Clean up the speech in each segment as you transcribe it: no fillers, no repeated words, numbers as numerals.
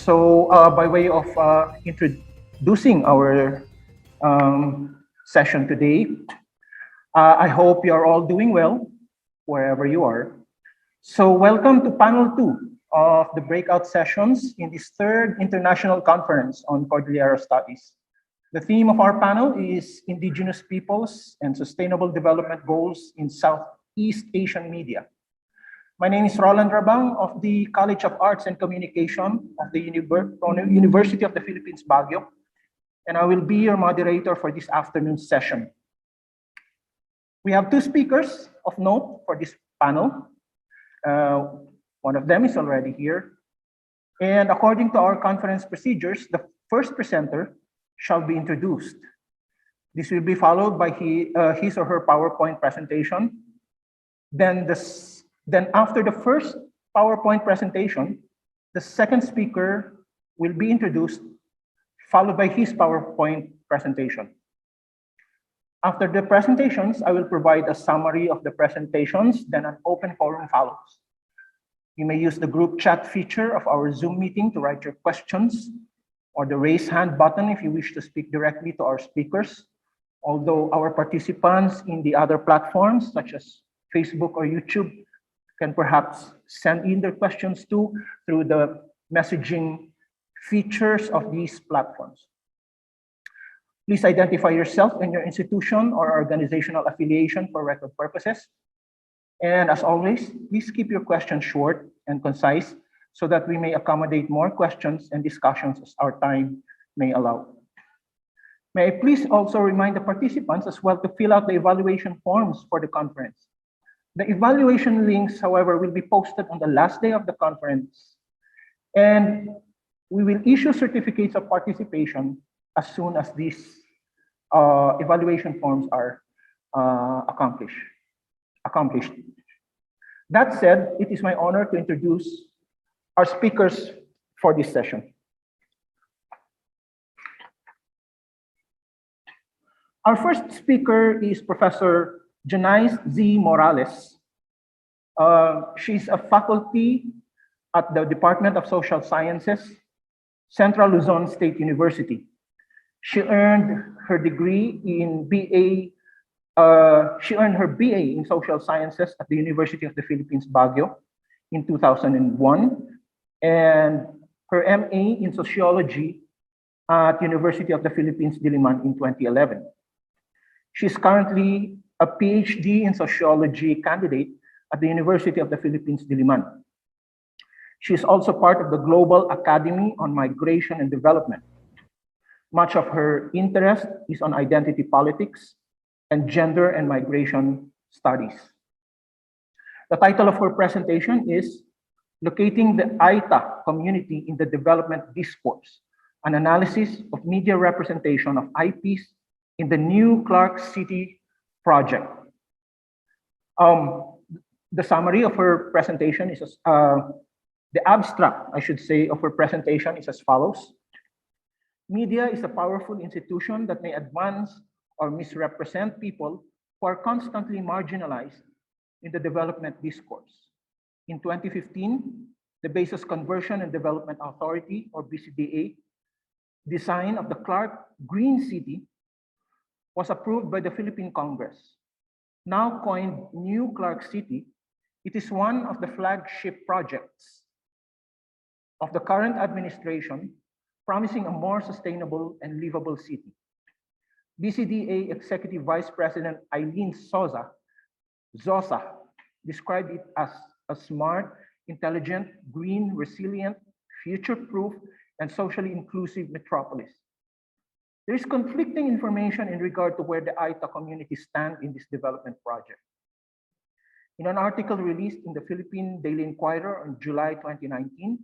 So by way of introducing our session today, I hope you're all doing well, wherever you are. So welcome to panel 2 of the breakout sessions in this third International Conference on Cordillera Studies. The theme of our panel is Indigenous Peoples and Sustainable Development Goals in Southeast Asian Media. My name is Roland Rabang of the College of Arts and Communication of the University of the Philippines, Baguio, and I will be your moderator for this afternoon's session. We have 2 speakers of note for this panel. One of them is already here. And according to our conference procedures, the first presenter shall be introduced. This will be followed by his or her PowerPoint presentation. Then after the first PowerPoint presentation, the second speaker will be introduced, followed by his PowerPoint presentation. After the presentations, I will provide a summary of the presentations, then an open forum follows. You may use the group chat feature of our Zoom meeting to write your questions, or the raise hand button if you wish to speak directly to our speakers. Although our participants in the other platforms, such as Facebook or YouTube, can perhaps send in their questions too through the messaging features of these platforms. Please identify yourself and your institution or organizational affiliation for record purposes. And as always, please keep your questions short and concise so that we may accommodate more questions and discussions as our time may allow. May I please also remind the participants as well to fill out the evaluation forms for the conference. The evaluation links, however, will be posted on the last day of the conference, and we will issue certificates of participation as soon as these evaluation forms are accomplished. That said, it is my honor to introduce our speakers for this session. Our first speaker is Professor Janice Z. Morales. She's a faculty at the Department of Social Sciences, Central Luzon State University. She earned her degree in she earned her BA in Social Sciences at the University of the Philippines, Baguio in 2001, and her MA in Sociology at University of the Philippines, Diliman in 2011. She's currently a PhD in Sociology candidate at the University of the Philippines, Diliman. She is also part of the Global Academy on Migration and Development. Much of her interest is on identity politics and gender and migration studies. The title of her presentation is Locating the Aita Community in the Development Discourse, an analysis of media representation of IPs in the New Clark City project. The summary of her presentation is the abstract, I should say, of her presentation is as follows. Media is a powerful institution that may advance or misrepresent people who are constantly marginalized in the development discourse. In 2015, the Basis Conversion and Development Authority, or BCDA, design of the Clark Green City was approved by the Philippine Congress. Now coined New Clark City, it is one of the flagship projects of the current administration, promising a more sustainable and livable city. BCDA Executive Vice President Eileen Zosa described it as a smart, intelligent, green, resilient, future-proof, and socially inclusive metropolis. There is conflicting information in regard to where the Aita community stand in this development project. In an article released in the Philippine Daily Inquirer on July 2019,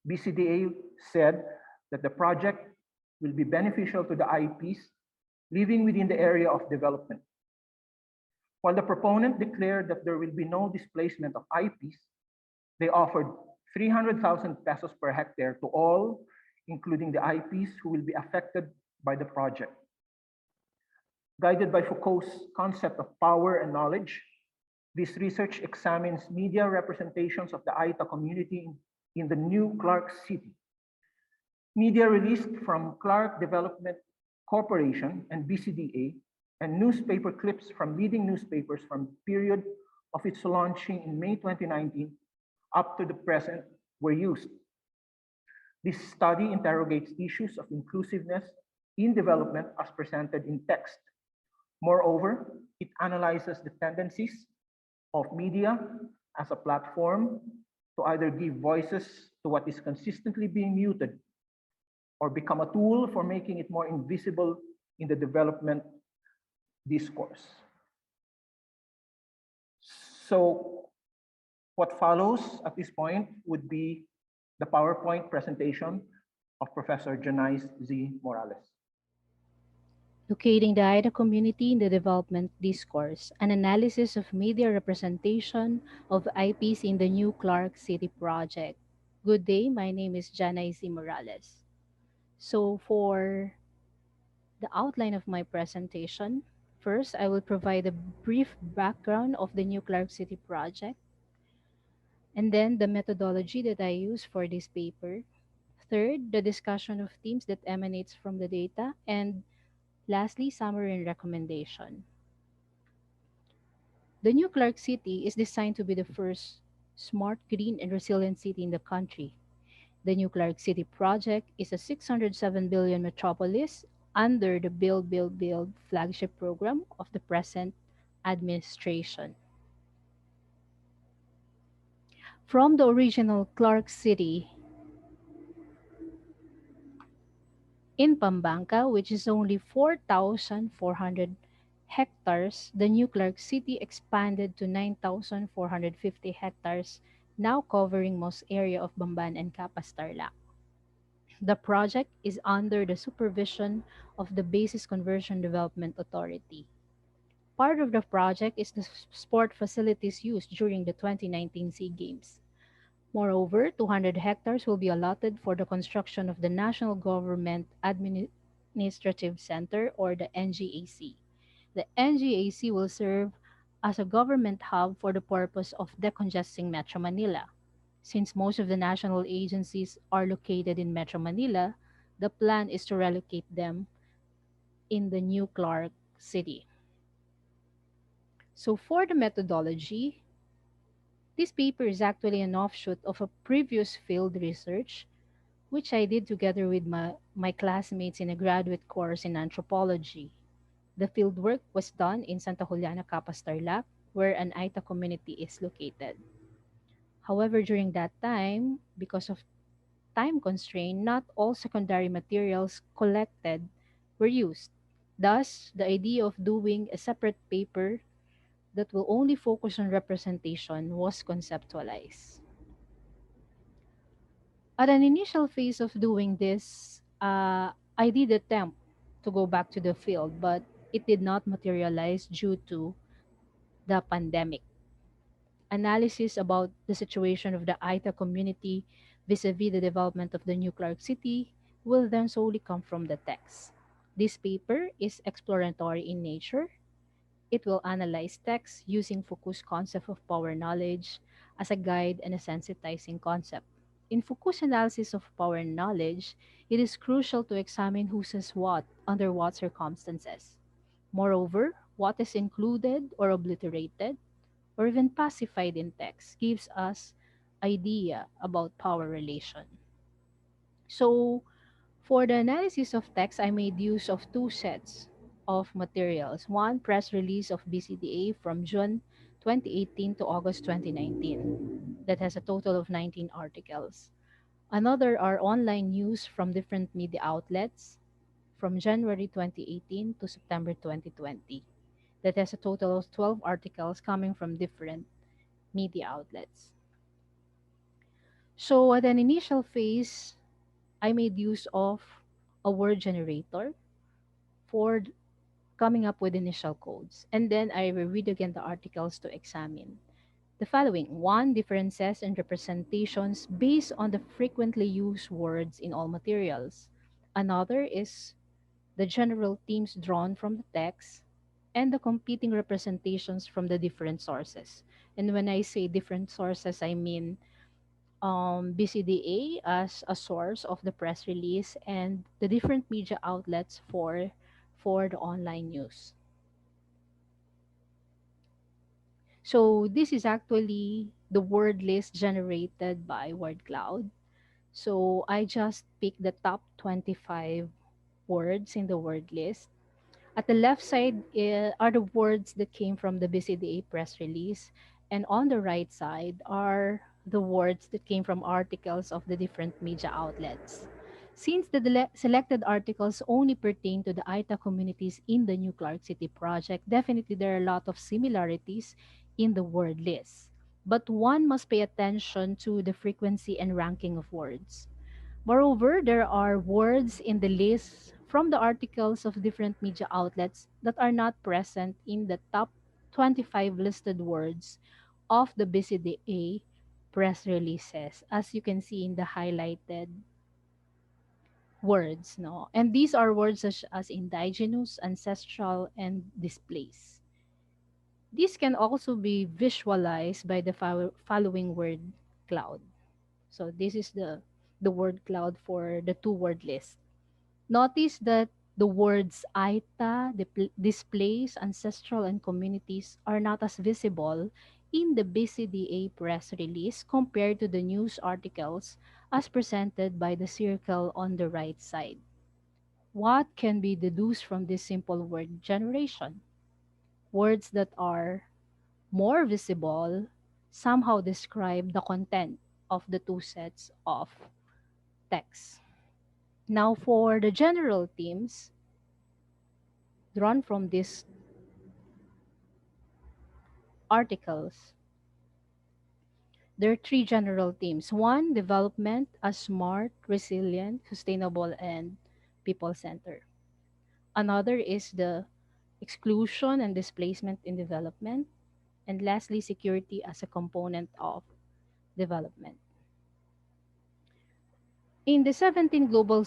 BCDA said that the project will be beneficial to the IPs living within the area of development. While the proponent declared that there will be no displacement of IPs, they offered 300,000 pesos per hectare to all, including the IPs who will be affected by the project. Guided by Foucault's concept of power and knowledge, this research examines media representations of the Aita community in the new Clark City. Media released from Clark Development Corporation and BCDA, and newspaper clips from leading newspapers from the period of its launching in May 2019 up to the present were used. This study interrogates issues of inclusiveness in development as presented in text. Moreover, it analyzes the tendencies of media as a platform to either give voices to what is consistently being muted or become a tool for making it more invisible in the development discourse. So what follows at this point would be the PowerPoint presentation of Professor Janice Z. Morales. Locating the Aida community in the development discourse, an analysis of media representation of IPs in the new Clark City project. Good day, my name is Jana Z. Morales. So for the outline of my presentation, first I will provide a brief background of the new Clark City project, and then the methodology that I use for this paper. Third, the discussion of themes that emanates from the data, and lastly, summary and recommendation. The new Clark City is designed to be the first smart, green, and resilient city in the country. The new Clark City project is a 607 billion metropolis under the Build flagship program of the present administration. From the original Clark City in Pampanga, which is only 4,400 hectares, the new Clark City expanded to 9,450 hectares, now covering most area of Bamban and Capas Tarlac. The project is under the supervision of the Basis Conversion Development Authority. Part of the project is the sport facilities used during the 2019 SEA Games. Moreover, 200 hectares will be allotted for the construction of the National Government Administrative Center, or the NGAC. The NGAC will serve as a government hub for the purpose of decongesting Metro Manila. Since most of the national agencies are located in Metro Manila, the plan is to relocate them in the new Clark City. So for the methodology, this paper is actually an offshoot of a previous field research which I did together with my classmates in a graduate course in anthropology. The fieldwork was done in Santa Juliana, Capas Tarlac, where an Aita community is located. However, during that time, because of time constraint, not all secondary materials collected were used. Thus, the idea of doing a separate paper that will only focus on representation was conceptualized. At an initial phase of doing this, I did attempt to go back to the field, but it did not materialize due to the pandemic. Analysis about the situation of the Aita community vis-a-vis the development of the new Clark City will then solely come from the text. This paper is exploratory in nature. It will analyze text using Foucault's concept of power knowledge as a guide and a sensitizing concept. In Foucault's analysis of power and knowledge, it is crucial to examine who says what under what circumstances. Moreover, what is included or obliterated or even pacified in text gives us idea about power relation. So, for the analysis of text, I made use of two sets of materials. One, press release of BCDA from June 2018 to August 2019 that has a total of 19 articles. Another are online news from different media outlets from January 2018 to September 2020 that has a total of 12 articles coming from different media outlets. So at an initial phase, I made use of a word generator for coming up with initial codes. And then I reread again the articles to examine the following: one, differences and representations based on the frequently used words in all materials. Another is the general themes drawn from the text and the competing representations from the different sources. And when I say different sources, I mean BCDA as a source of the press release and the different media outlets for the online news. So this is actually the word list generated by word cloud. So I just picked the top 25 words in the word list. At the left side are the words that came from the BCDA press release, and on the right side are the words that came from articles of the different media outlets. Since the selected articles only pertain to the Aita communities in the New Clark City project, definitely there are a lot of similarities in the word list. But one must pay attention to the frequency and ranking of words. Moreover, there are words in the list from the articles of different media outlets that are not present in the top 25 listed words of the BCDA press releases, as you can see in the highlighted words. No? And these are words such as indigenous, ancestral, and displaced. These can also be visualized by the following word cloud. So this is the word cloud for the two word list. Notice that the words Aita, displays, ancestral, and communities are not as visible in the BCDA press release compared to the news articles as presented by the circle on the right side. What can be deduced from this simple word generation? Words that are more visible somehow describe the content of the two sets of text. Now, for the general themes drawn from these articles, there are three general themes. One, development as smart, resilient, sustainable, and people centered. Another is the exclusion and displacement in development. And lastly, security as a component of development. In the 17 global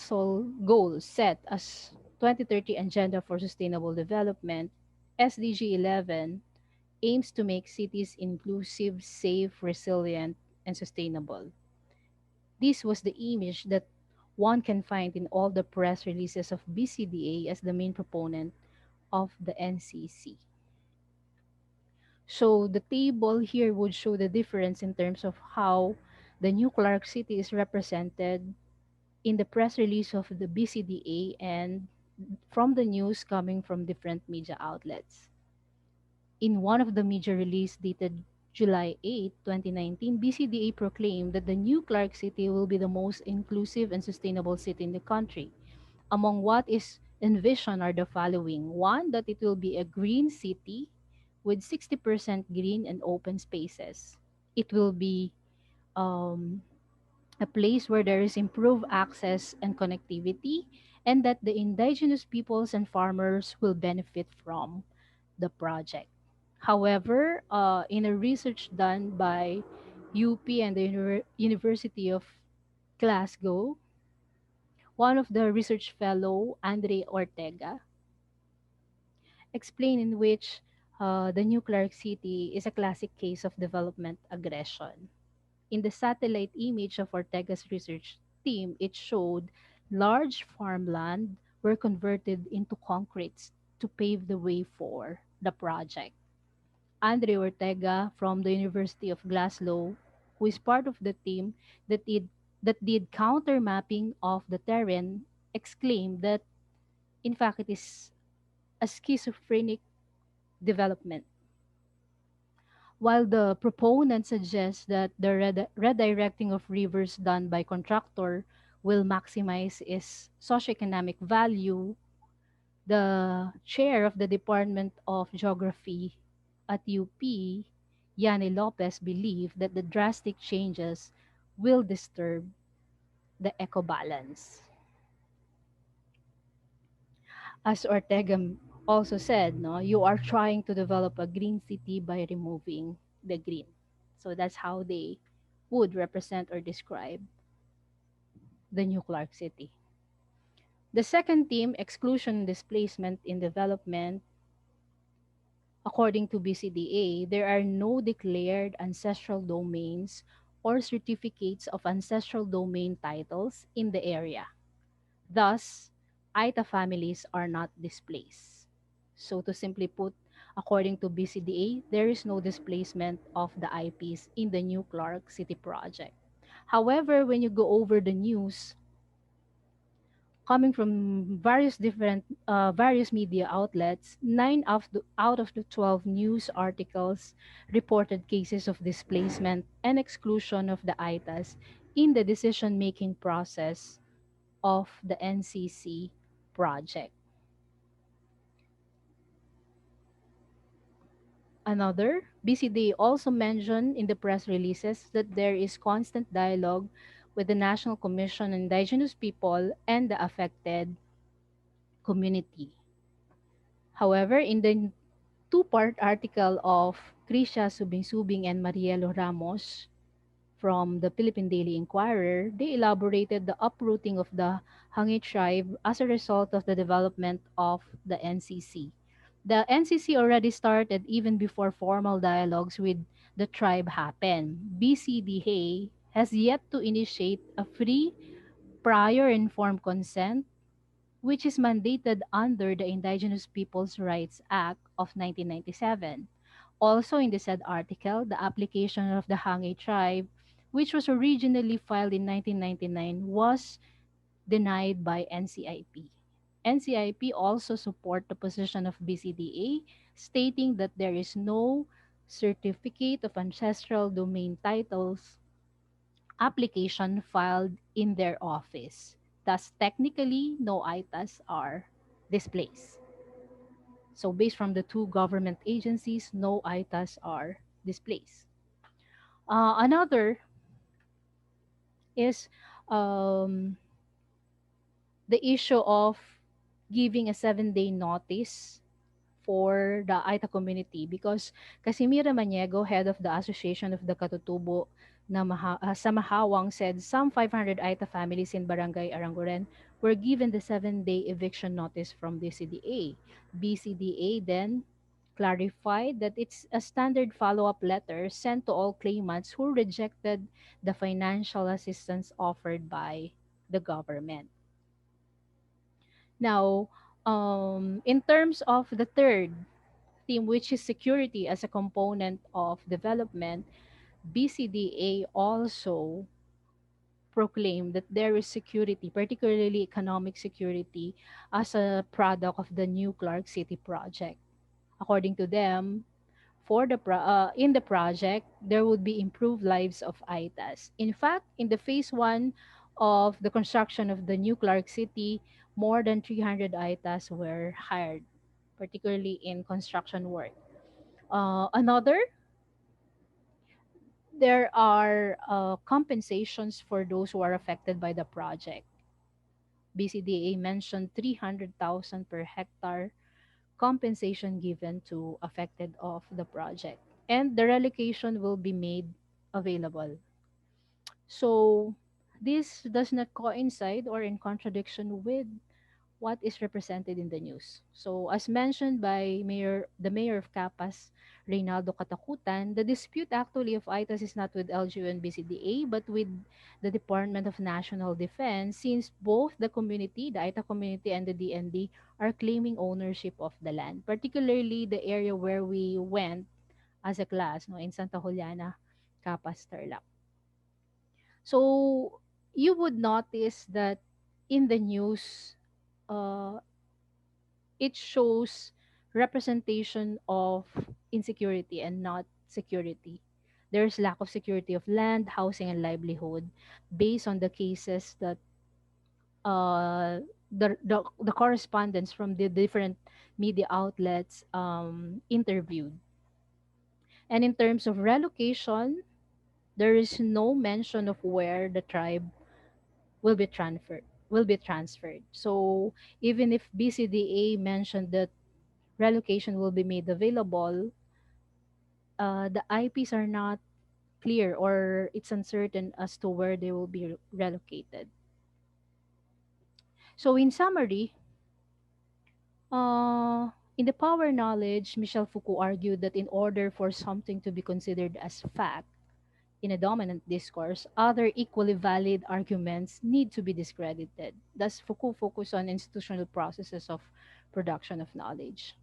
goals set as 2030 Agenda for Sustainable Development, SDG 11 aims to make cities inclusive, safe, resilient, and sustainable. This was the image that one can find in all the press releases of BCDA as the main proponent of the NCC. So the table here would show the difference in terms of how the New Clark City is represented in the press release of the BCDA and from the news coming from different media outlets. In one of the media release dated July 8, 2019, BCDA proclaimed that the new Clark City will be the most inclusive and sustainable city in the country. Among what is envisioned are the following. One, that it will be a green city with 60% green and open spaces. It will be um, a place where there is improved access and connectivity, and that the indigenous peoples and farmers will benefit from the project. However, in a research done by UP and the University of Glasgow, one of the research fellow, Andre Ortega, explained in which the New Clark City is a classic case of development aggression. In the satellite image of Ortega's research team, it showed large farmland were converted into concretes to pave the way for the project. Andre Ortega from the University of Glasgow, who is part of the team that did counter mapping of the terrain, exclaimed that in fact it is a schizophrenic development. While the proponent suggests that the redirecting of rivers done by contractor will maximize its socioeconomic value, the chair of the Department of Geography at UP, Yanni Lopez, believed that the drastic changes will disturb the eco balance. As Ortega also said, no, you are trying to develop a green city by removing the green. So that's how they would represent or describe the new Clark City. The second theme, exclusion and displacement in development, according to BCDA, there are no declared ancestral domains or certificates of ancestral domain titles in the area. Thus, Aita families are not displaced. So, to simply put, according to BCDA, there is no displacement of the IPs in the new Clark City project. However, when you go over the news, coming from various media outlets, out of the 12 news articles reported cases of displacement and exclusion of the ITAs in the decision-making process of the NCC project. Another, BCD also mentioned in the press releases that there is constant dialogue with the National Commission on Indigenous People and the affected community. However, in the two-part article of Krisha Subing-Subing and Marielo Ramos from the Philippine Daily Inquirer, they elaborated the uprooting of the Hangi Tribe as a result of the development of the NCC. The NCC already started even before formal dialogues with the tribe happened. BCDA has yet to initiate a free, prior informed consent which is mandated under the Indigenous Peoples' Rights Act of 1997. Also in the said article, the application of the Hangi Tribe, which was originally filed in 1999, was denied by NCIP. NCIP also support the position of BCDA, stating that there is no certificate of ancestral domain titles application filed in their office. Thus, technically, no ITAs are displaced. So, based from the two government agencies, no ITAs are displaced. Another is um, the issue of giving a 7-day notice for the Aita community because Casimira Maniego, head of the Association of the Katutubo sa Mahawang, said some 500 Aita families in Barangay Aranguren were given the 7-day eviction notice from BCDA. BCDA then clarified that it's a standard follow-up letter sent to all claimants who rejected the financial assistance offered by the government. Now, in terms of the third theme, which is security as a component of development, BCDA also proclaimed that there is security, particularly economic security, as a product of the new Clark City project. According to them, in the project, there would be improved lives of ITAs. In fact, in the phase one of the construction of the new Clark City, more than 300 ITAs were hired, particularly in construction work. Another, there are compensations for those who are affected by the project. BCDA mentioned 300,000 per hectare compensation given to affected of the project, and the relocation will be made available. So this does not coincide or in contradiction with what is represented in the news. So as mentioned by the mayor of Capas, Reynaldo Katakutan, the dispute actually of ITAS is not with LGU and BCDA, but with the Department of National Defense, since both the community, the ITA community and the DND, are claiming ownership of the land, particularly the area where we went as a class, no, in Santa Juliana, Capas, Tarlac. So you would notice that in the news, uh, it shows representation of insecurity and not security. There's lack of security of land, housing, and livelihood based on the cases that uh, the correspondents from the different media outlets interviewed. And in terms of relocation, there is no mention of where the tribe will be transferred. So even if BCDA mentioned that relocation will be made available, the IPs are not clear, or it's uncertain as to where they will be relocated. So in summary, in the Power Knowledge, Michel Foucault argued that in order for something to be considered as fact in a dominant discourse, other equally valid arguments need to be discredited. Thus, Foucault focused on institutional processes of production of knowledge.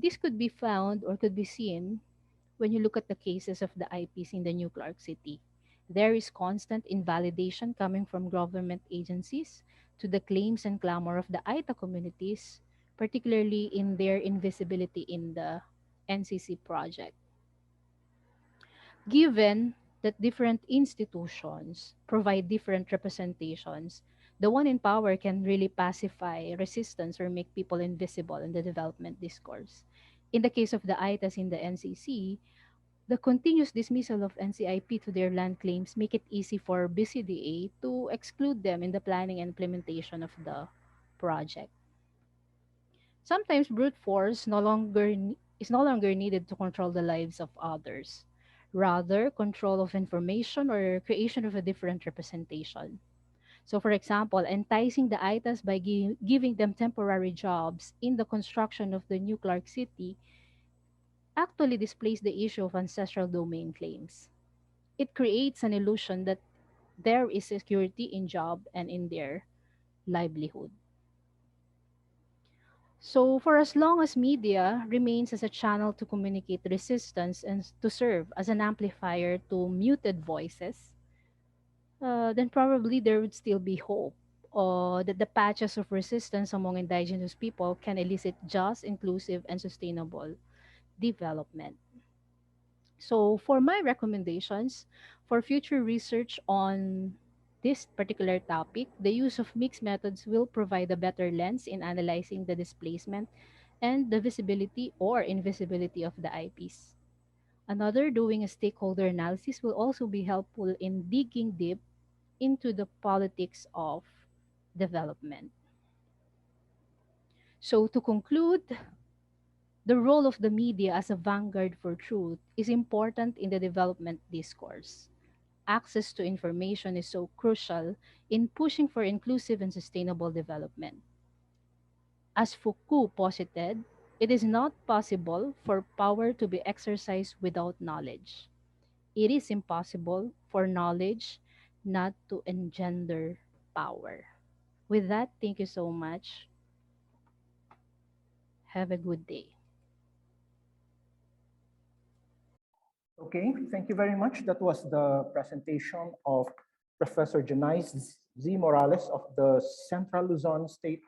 This could be found or could be seen when you look at the cases of the IPs in the New Clark City. There is constant invalidation coming from government agencies to the claims and clamor of the Aita communities, particularly in their invisibility in the NCC project. Given that different institutions provide different representations, the one in power can really pacify resistance or make people invisible in the development discourse. In the case of the ITAs in the NCC, the continuous dismissal of NCIP to their land claims make it easy for BCDA to exclude them in the planning and implementation of the project. Sometimes brute force is no longer needed to control the lives of others. Rather, control of information or creation of a different representation. So, for example, enticing the ITAs by giving them temporary jobs in the construction of the new Clark City actually displays the issue of ancestral domain claims. It creates an illusion that there is security in job and in their livelihood. So, for as long as media remains as a channel to communicate resistance and to serve as an amplifier to muted voices, then probably there would still be hope, that the patches of resistance among indigenous people can elicit just, inclusive, and sustainable development. So, for my recommendations for future research on this particular topic, the use of mixed methods will provide a better lens in analyzing the displacement and the visibility or invisibility of the IPs. Another, doing a stakeholder analysis, will also be helpful in digging deep into the politics of development. So, to conclude, the role of the media as a vanguard for truth is important in the development discourse. Access to information is so crucial in pushing for inclusive and sustainable development. As Foucault posited, it is not possible for power to be exercised without knowledge. It is impossible for knowledge not to engender power. With that, thank you so much. Have a good day. Okay, thank you very much. That was the presentation of Professor Janice Z. Morales of the Central Luzon State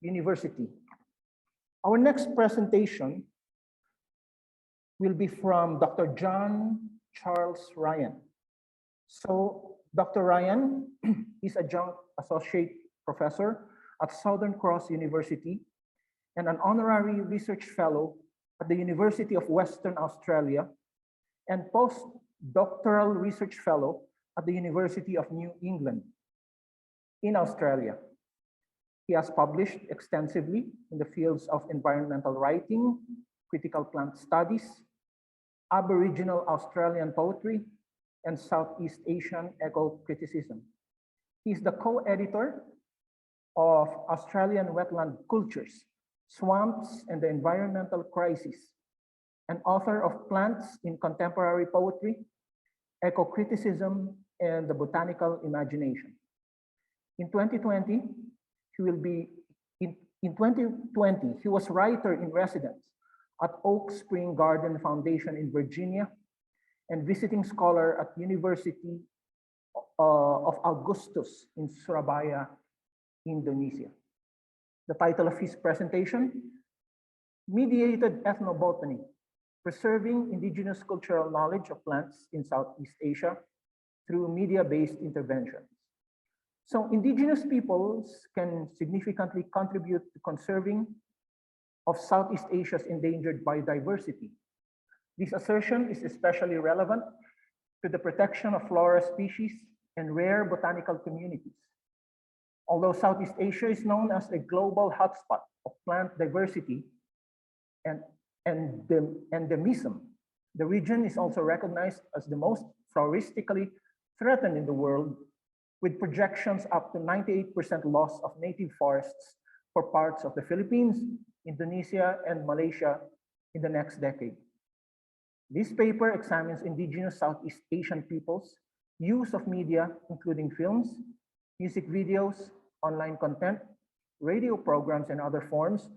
University. Our next presentation will be from Dr. John Charles Ryan. So Dr. Ryan is adjunct associate professor at Southern Cross University and an honorary research fellow at the University of Western Australia and postdoctoral research fellow at the University of New England in Australia. He has published extensively in the fields of environmental writing, critical plant studies, Aboriginal Australian poetry, and Southeast Asian eco-criticism. He is the co-editor of Australian Wetland Cultures, Swamps and the Environmental Crisis, and author of Plants in Contemporary Poetry, Eco-Criticism, and the Botanical Imagination. In 2020, in 2020, he was writer in residence at Oak Spring Garden Foundation in Virginia and visiting scholar at University of Augustus in Surabaya, Indonesia. The title of his presentation, Mediated Ethnobotany, Preserving Indigenous Cultural Knowledge of Plants in Southeast Asia through Media-Based Interventions. So indigenous peoples can significantly contribute to conserving of Southeast Asia's endangered biodiversity. This assertion is especially relevant to the protection of flora species and rare botanical communities. Although Southeast Asia is known as a global hotspot of plant diversity and endemism, the region is also recognized as the most floristically threatened in the world, with projections up to 98% loss of native forests for parts of the Philippines, Indonesia, and Malaysia in the next decade. This paper examines indigenous Southeast Asian peoples' use of media, including films, music videos, online content, radio programs, and other forms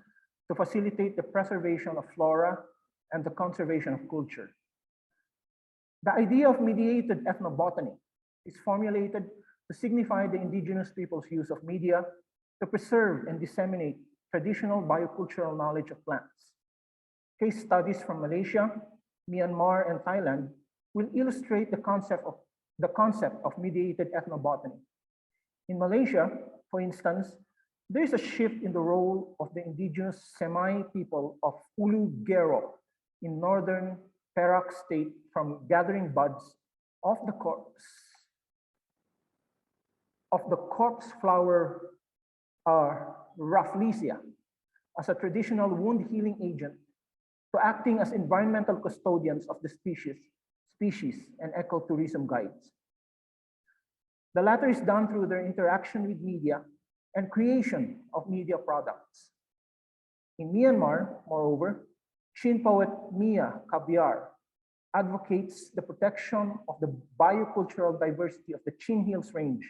to facilitate the preservation of flora and the conservation of culture. The idea of mediated ethnobotany is formulated to signify the indigenous people's use of media to preserve and disseminate traditional biocultural knowledge of plants. Case studies from Malaysia, Myanmar, and Thailand will illustrate the concept of mediated ethnobotany. In Malaysia, for instance, there is a shift in the role of the indigenous Semai people of Ulu Gero in northern Perak state from gathering buds of the corpse flower Rafflesia as a traditional wound healing agent to acting as environmental custodians of the species and ecotourism guides. The latter is done through their interaction with media and creation of media products. In Myanmar, moreover, Chin poet Mia Kabiar advocates the protection of the biocultural diversity of the Chin Hills Range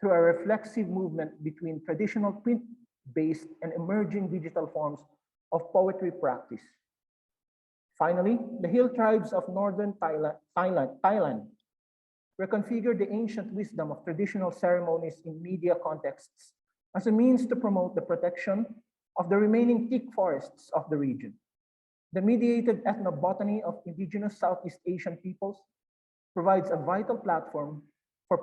through a reflexive movement between traditional print-based and emerging digital forms of poetry practice. Finally, the hill tribes of northern Thailand reconfigure the ancient wisdom of traditional ceremonies in media contexts as a means to promote the protection of the remaining teak forests of the region. The mediated ethnobotany of indigenous Southeast Asian peoples provides a vital platform for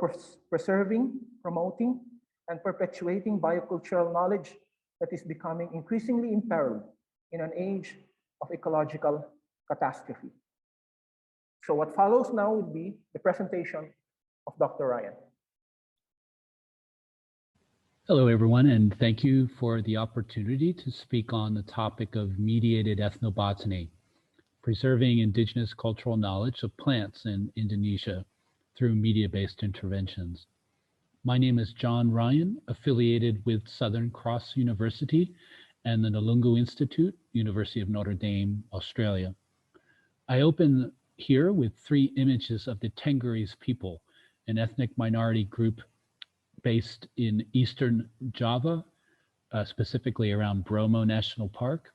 preserving, promoting, and perpetuating biocultural knowledge that is becoming increasingly imperiled in an age of ecological catastrophe. So what follows now would be the presentation of Dr. Ryan. Hello, everyone, and thank you for the opportunity to speak on the topic of mediated ethnobotany, preserving indigenous cultural knowledge of plants in Indonesia through media-based interventions. My name is John Ryan, affiliated with Southern Cross University and the Nalungu Institute, University of Notre Dame, Australia. I open here with 3 images of the Tenggeris people, an ethnic minority group based in Eastern Java, specifically around Bromo National Park,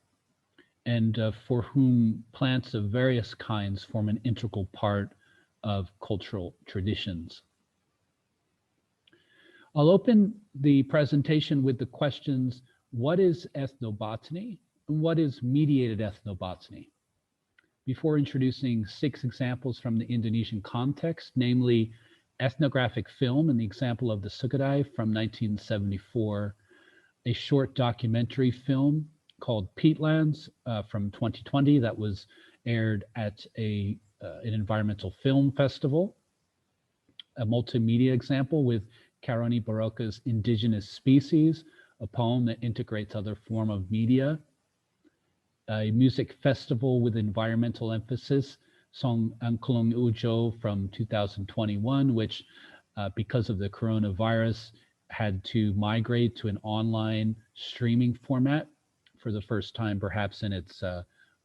and for whom plants of various kinds form an integral part of cultural traditions. I'll open the presentation with the questions, what is ethnobotany and what is mediated ethnobotany? Before introducing 6 examples from the Indonesian context, namely ethnographic film and the example of the Sukadai from 1974, a short documentary film called Peatlands from 2020 that was aired at an environmental film festival, a multimedia example with Karoni Baroka's Indigenous Species, a poem that integrates other form of media, a music festival with environmental emphasis, Song Angklung Ujo from 2021, which because of the coronavirus had to migrate to an online streaming format for the first time perhaps in its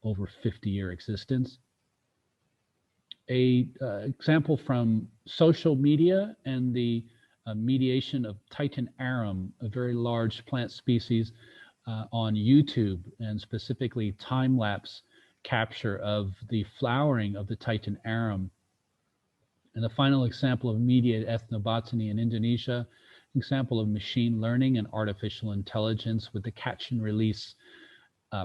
over 50-year existence. A example from social media and the mediation of Titan arum, a very large plant species on YouTube, and specifically time-lapse capture of the flowering of the Titan arum. And the final example of mediated ethnobotany in Indonesia, example of machine learning and artificial intelligence with the catch and release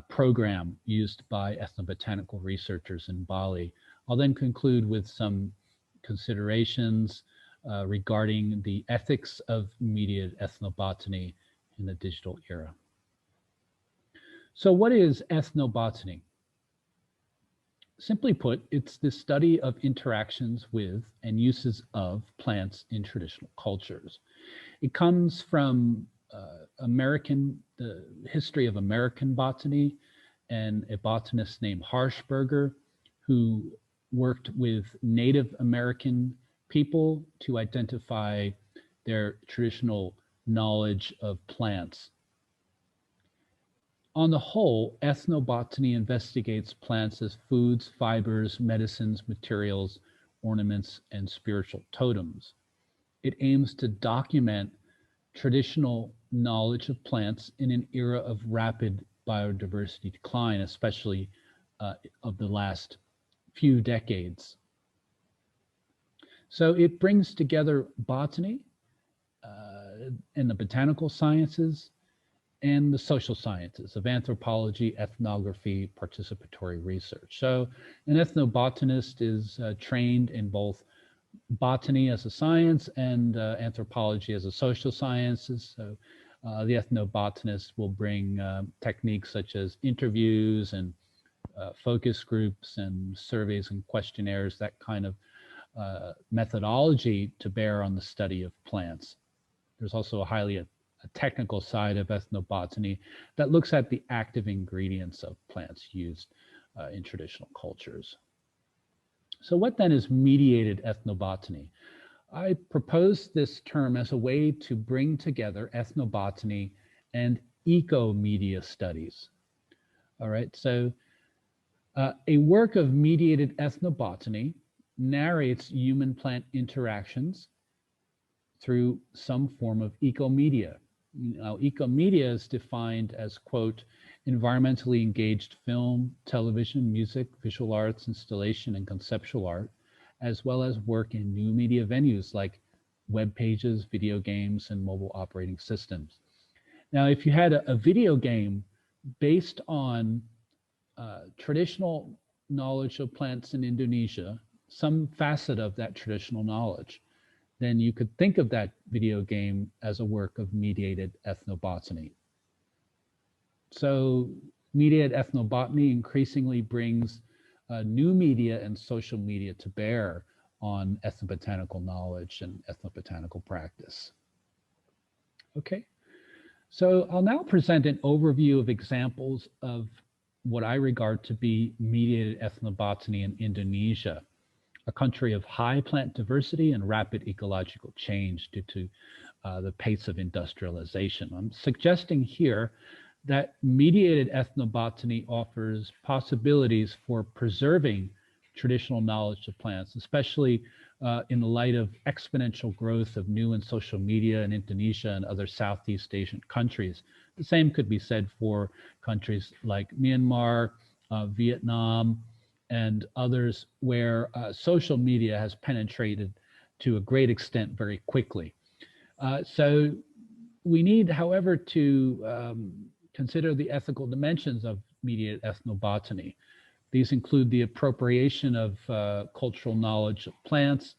program used by ethnobotanical researchers in Bali. I'll then conclude with some considerations regarding the ethics of mediated ethnobotany in the digital era. So what is ethnobotany? Simply put, it's the study of interactions with and uses of plants in traditional cultures. It comes from the history of American botany and a botanist named Harshberger, who worked with Native American people to identify their traditional knowledge of plants. On the whole, ethnobotany investigates plants as foods, fibers, medicines, materials, ornaments, and spiritual totems. It aims to document traditional knowledge of plants in an era of rapid biodiversity decline, especially of the last few decades. So it brings together botany and the botanical sciences and the social sciences of anthropology, ethnography, participatory research. So an ethnobotanist is trained in both botany as a science and anthropology as a social sciences. So the ethnobotanist will bring techniques such as interviews and focus groups and surveys and questionnaires, that kind of methodology to bear on the study of plants. There's also a technical side of ethnobotany that looks at the active ingredients of plants used in traditional cultures. So what then is mediated ethnobotany? I propose this term as a way to bring together ethnobotany and eco-media studies. All right, so a work of mediated ethnobotany narrates human-plant interactions through some form of eco-media. Now, eco-media is defined as, quote, environmentally engaged film, television, music, visual arts, installation, and conceptual art, as well as work in new media venues like web pages, video games, and mobile operating systems. Now, if you had a video game based on traditional knowledge of plants in Indonesia, some facet of that traditional knowledge, then you could think of that video game as a work of mediated ethnobotany. So mediated ethnobotany increasingly brings new media and social media to bear on ethnobotanical knowledge and ethnobotanical practice. Okay, so I'll now present an overview of examples of what I regard to be mediated ethnobotany in Indonesia, a country of high plant diversity and rapid ecological change due to the pace of industrialization. I'm suggesting here that mediated ethnobotany offers possibilities for preserving traditional knowledge of plants, especially in the light of exponential growth of new and social media in Indonesia and other Southeast Asian countries. The same could be said for countries like Myanmar, Vietnam, and others where social media has penetrated to a great extent very quickly. So we need, however, to consider the ethical dimensions of mediated ethnobotany. These include the appropriation of cultural knowledge of plants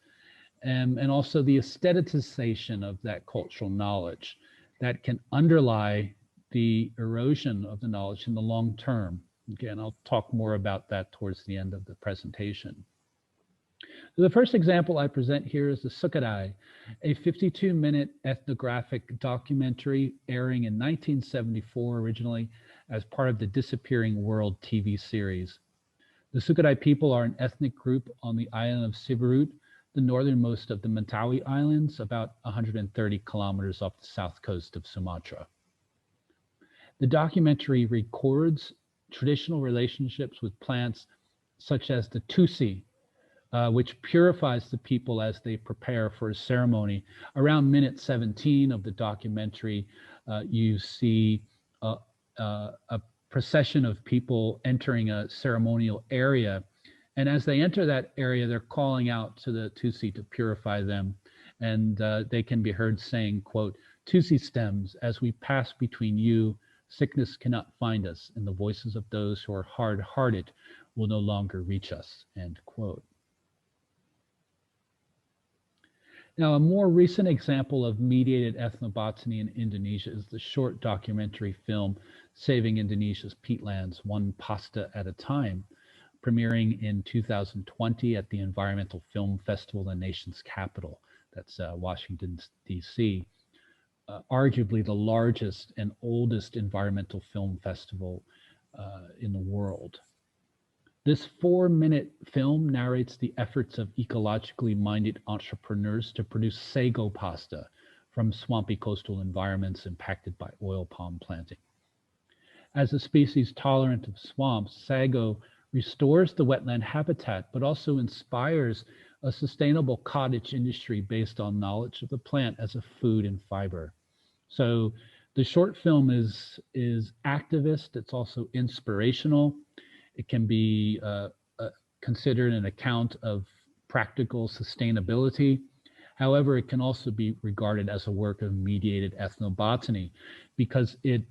and also the aestheticization of that cultural knowledge that can underlie the erosion of the knowledge in the long term. Again, I'll talk more about that towards the end of the presentation. The first example I present here is the Sukadai, a 52-minute ethnographic documentary airing in 1974 originally as part of the Disappearing World TV series. The Sukadai people are an ethnic group on the island of Siberut, the northernmost of the Mentawai Islands, about 130 kilometers off the south coast of Sumatra. The documentary records traditional relationships with plants such as the tusi, which purifies the people as they prepare for a ceremony. Around minute 17 of the documentary, you see a procession of people entering a ceremonial area. And as they enter that area, they're calling out to the tusi to purify them. And they can be heard saying, quote, "Tusi stems, as we pass between you, sickness cannot find us, and the voices of those who are hard-hearted will no longer reach us," end quote. Now, a more recent example of mediated ethnobotany in Indonesia is the short documentary film Saving Indonesia's Peatlands, One Pasta at a Time, premiering in 2020 at the Environmental Film Festival, the nation's capital. That's Washington, D.C. Arguably the largest and oldest environmental film festival in the world. This 4-minute film narrates the efforts of ecologically minded entrepreneurs to produce sago pasta from swampy coastal environments impacted by oil palm planting. As a species tolerant of swamps, sago restores the wetland habitat, but also inspires a sustainable cottage industry based on knowledge of the plant as a food and fiber. So the short film is activist, it's also inspirational. It can be considered an account of practical sustainability. However, it can also be regarded as a work of mediated ethnobotany because it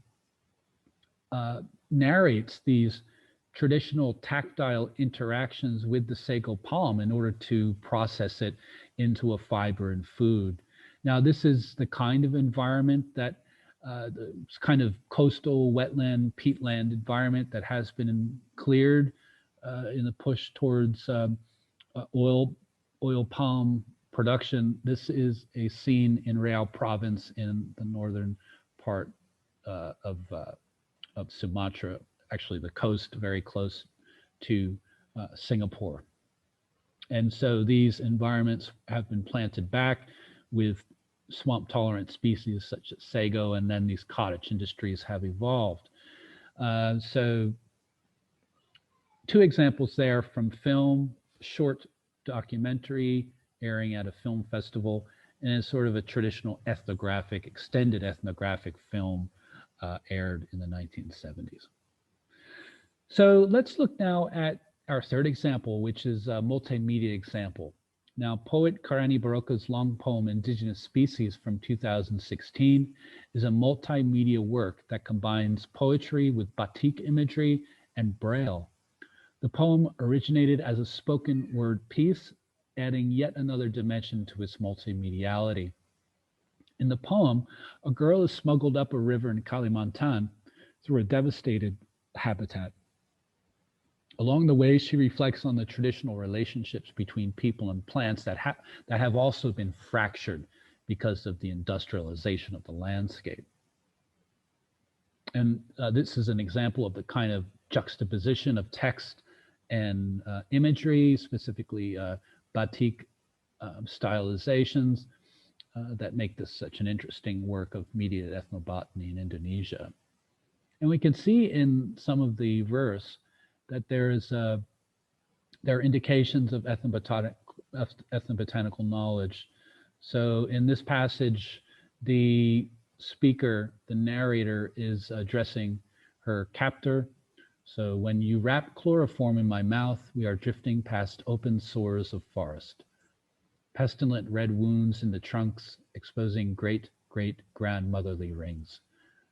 narrates these traditional tactile interactions with the sago palm in order to process it into a fiber and food. Now, this is the kind of environment that the kind of coastal wetland peatland environment that has been cleared in the push towards oil palm production. This is a scene in Riau province in the northern part of Sumatra, actually the coast very close to Singapore. And so these environments have been planted back with swamp tolerant species such as sago, and then these cottage industries have evolved. So 2 examples there from film, short documentary airing at a film festival, and it's sort of a traditional ethnographic, extended ethnographic film aired in the 1970s. So let's look now at our 3rd example, which is a multimedia example. Now, poet Karani Baroka's long poem, Indigenous Species from 2016, is a multimedia work that combines poetry with batik imagery and braille. The poem originated as a spoken word piece, adding yet another dimension to its multimediality. In the poem, a girl is smuggled up a river in Kalimantan through a devastated habitat. Along the way, she reflects on the traditional relationships between people and plants that have also been fractured because of the industrialization of the landscape. And this is an example of the kind of juxtaposition of text and imagery, specifically batik stylizations, that make this such an interesting work of mediated ethnobotany in Indonesia. And we can see in some of the verse that there are indications of ethnobotanical knowledge. So in this passage, the speaker, the narrator, is addressing her captor. So when you wrap chloroform in my mouth, we are drifting past open sores of forest. Pestilent red wounds in the trunks, exposing great-great-grandmotherly rings.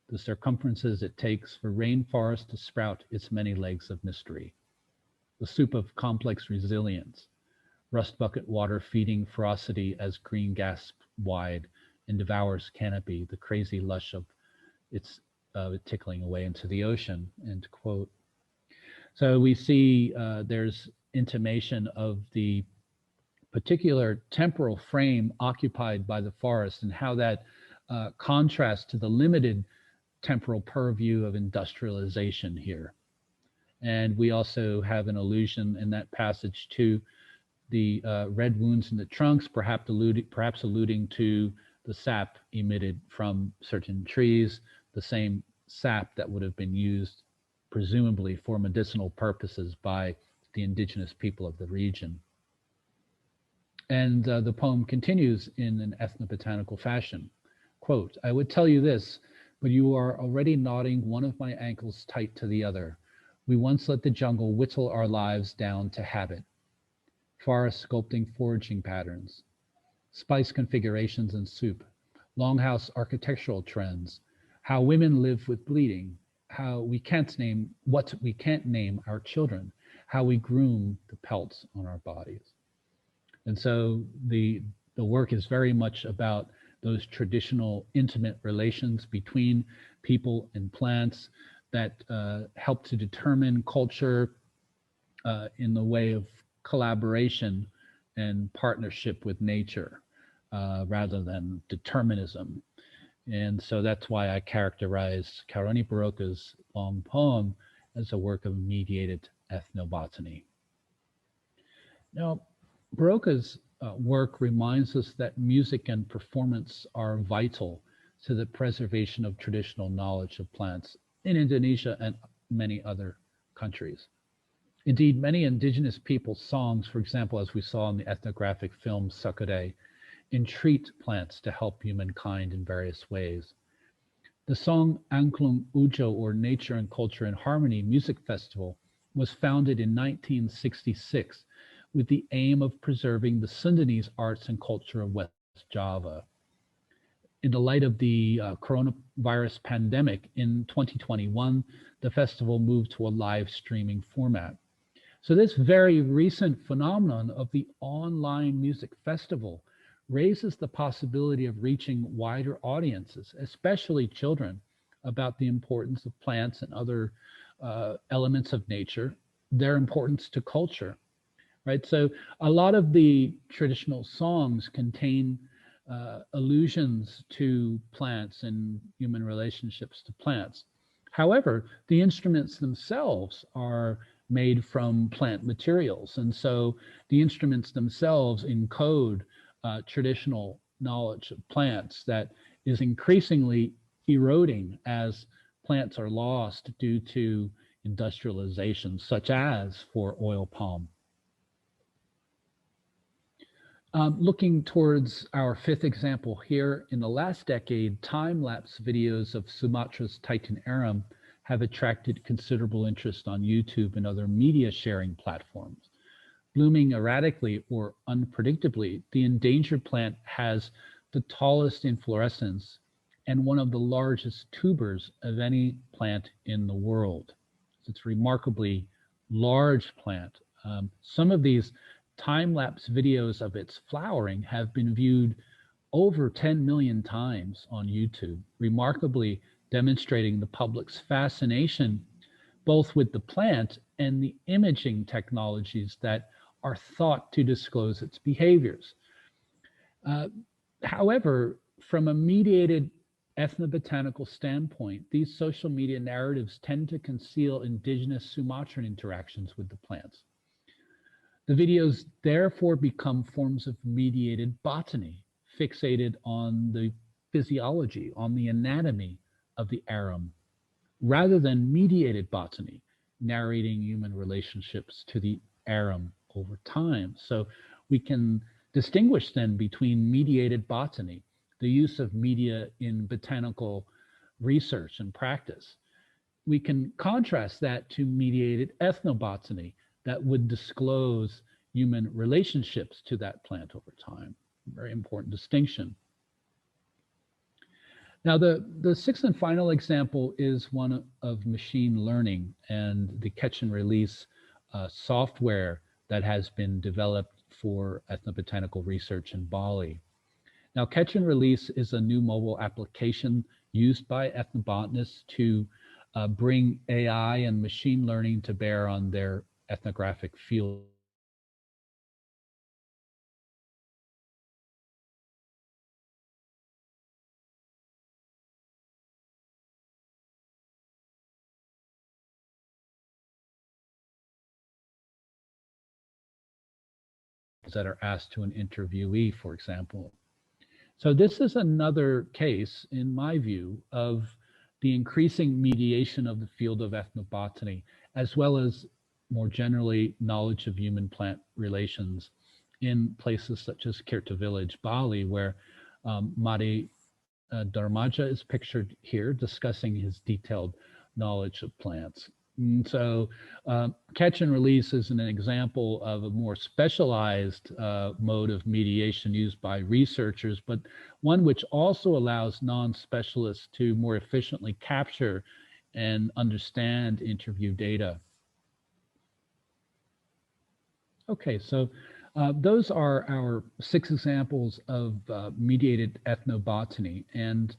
The circumferences it takes for rainforest to sprout its many legs of mystery. The soup of complex resilience, rust bucket water feeding ferocity as green gasps wide and devours canopy, the crazy lush of its tickling away into the ocean, end quote. So we see there's intimation of the particular temporal frame occupied by the forest and how that contrasts to the limited temporal purview of industrialization here. And we also have an allusion in that passage to the red wounds in the trunks, perhaps alluding to the sap emitted from certain trees, the same sap that would have been used presumably for medicinal purposes by the indigenous people of the region. And the poem continues in an ethnobotanical fashion. Quote, I would tell you this, but you are already knotting one of my ankles tight to the other. We once let the jungle whittle our lives down to habit. Forest sculpting foraging patterns, spice configurations in soup, longhouse architectural trends, how women live with bleeding, how we can't name what we can't name our children, how we groom the pelts on our bodies. And so the work is very much about those traditional intimate relations between people and plants that help to determine culture, in the way of collaboration and partnership with nature rather than determinism. And so that's why I characterize Kaurani Baroka's long poem as a work of mediated ethnobotany. Now, Baroka's work reminds us that music and performance are vital to the preservation of traditional knowledge of plants in Indonesia and many other countries. Indeed, many indigenous people's songs, for example, as we saw in the ethnographic film Sakure, entreat plants to help humankind in various ways. The song Angklung Ujo, or Nature and Culture in Harmony Music Festival, was founded in 1966 with the aim of preserving the Sundanese arts and culture of West Java. In the light of the coronavirus pandemic in 2021, the festival moved to a live streaming format. So this very recent phenomenon of the online music festival raises the possibility of reaching wider audiences, especially children, about the importance of plants and other elements of nature, their importance to culture, right? So a lot of the traditional songs contain allusions to plants and human relationships to plants. However, the instruments themselves are made from plant materials. And so the instruments themselves encode traditional knowledge of plants that is increasingly eroding as plants are lost due to industrialization, such as for oil palm. Looking towards our fifth example here, in the last decade, time-lapse videos of Sumatra's Titan arum have attracted considerable interest on YouTube and other media sharing platforms. Blooming erratically or unpredictably, the endangered plant has the tallest inflorescence and one of the largest tubers of any plant in the world. It's a remarkably large plant. Some of these time-lapse videos of its flowering have been viewed over 10 million times on YouTube, remarkably demonstrating the public's fascination both with the plant and the imaging technologies that are thought to disclose its behaviors. However, from a mediated ethnobotanical standpoint, these social media narratives tend to conceal indigenous Sumatran interactions with the plants. The videos therefore become forms of mediated botany, fixated on the physiology, on the anatomy of the arum, rather than mediated botany, narrating human relationships to the arum over time. So we can distinguish then between mediated botany, the use of media in botanical research and practice. We can contrast that to mediated ethnobotany that would disclose human relationships to that plant over time. Very important distinction. Now, the sixth and final example is one of machine learning and the catch and release software that has been developed for ethnobotanical research in Bali. Now, catch and release is a new mobile application used by ethnobotanists to bring AI and machine learning to bear on their ethnographic field. That are asked to an interviewee, for example. So this is another case, in my view, of the increasing mediation of the field of ethnobotany, as well as more generally knowledge of human-plant relations in places such as Kirta village, Bali, where Mari Dharmaja is pictured here discussing his detailed knowledge of plants. And so catch and release is an example of a more specialized mode of mediation used by researchers, but one which also allows non-specialists to more efficiently capture and understand interview data. Okay, so those are our 6 examples of mediated ethnobotany. And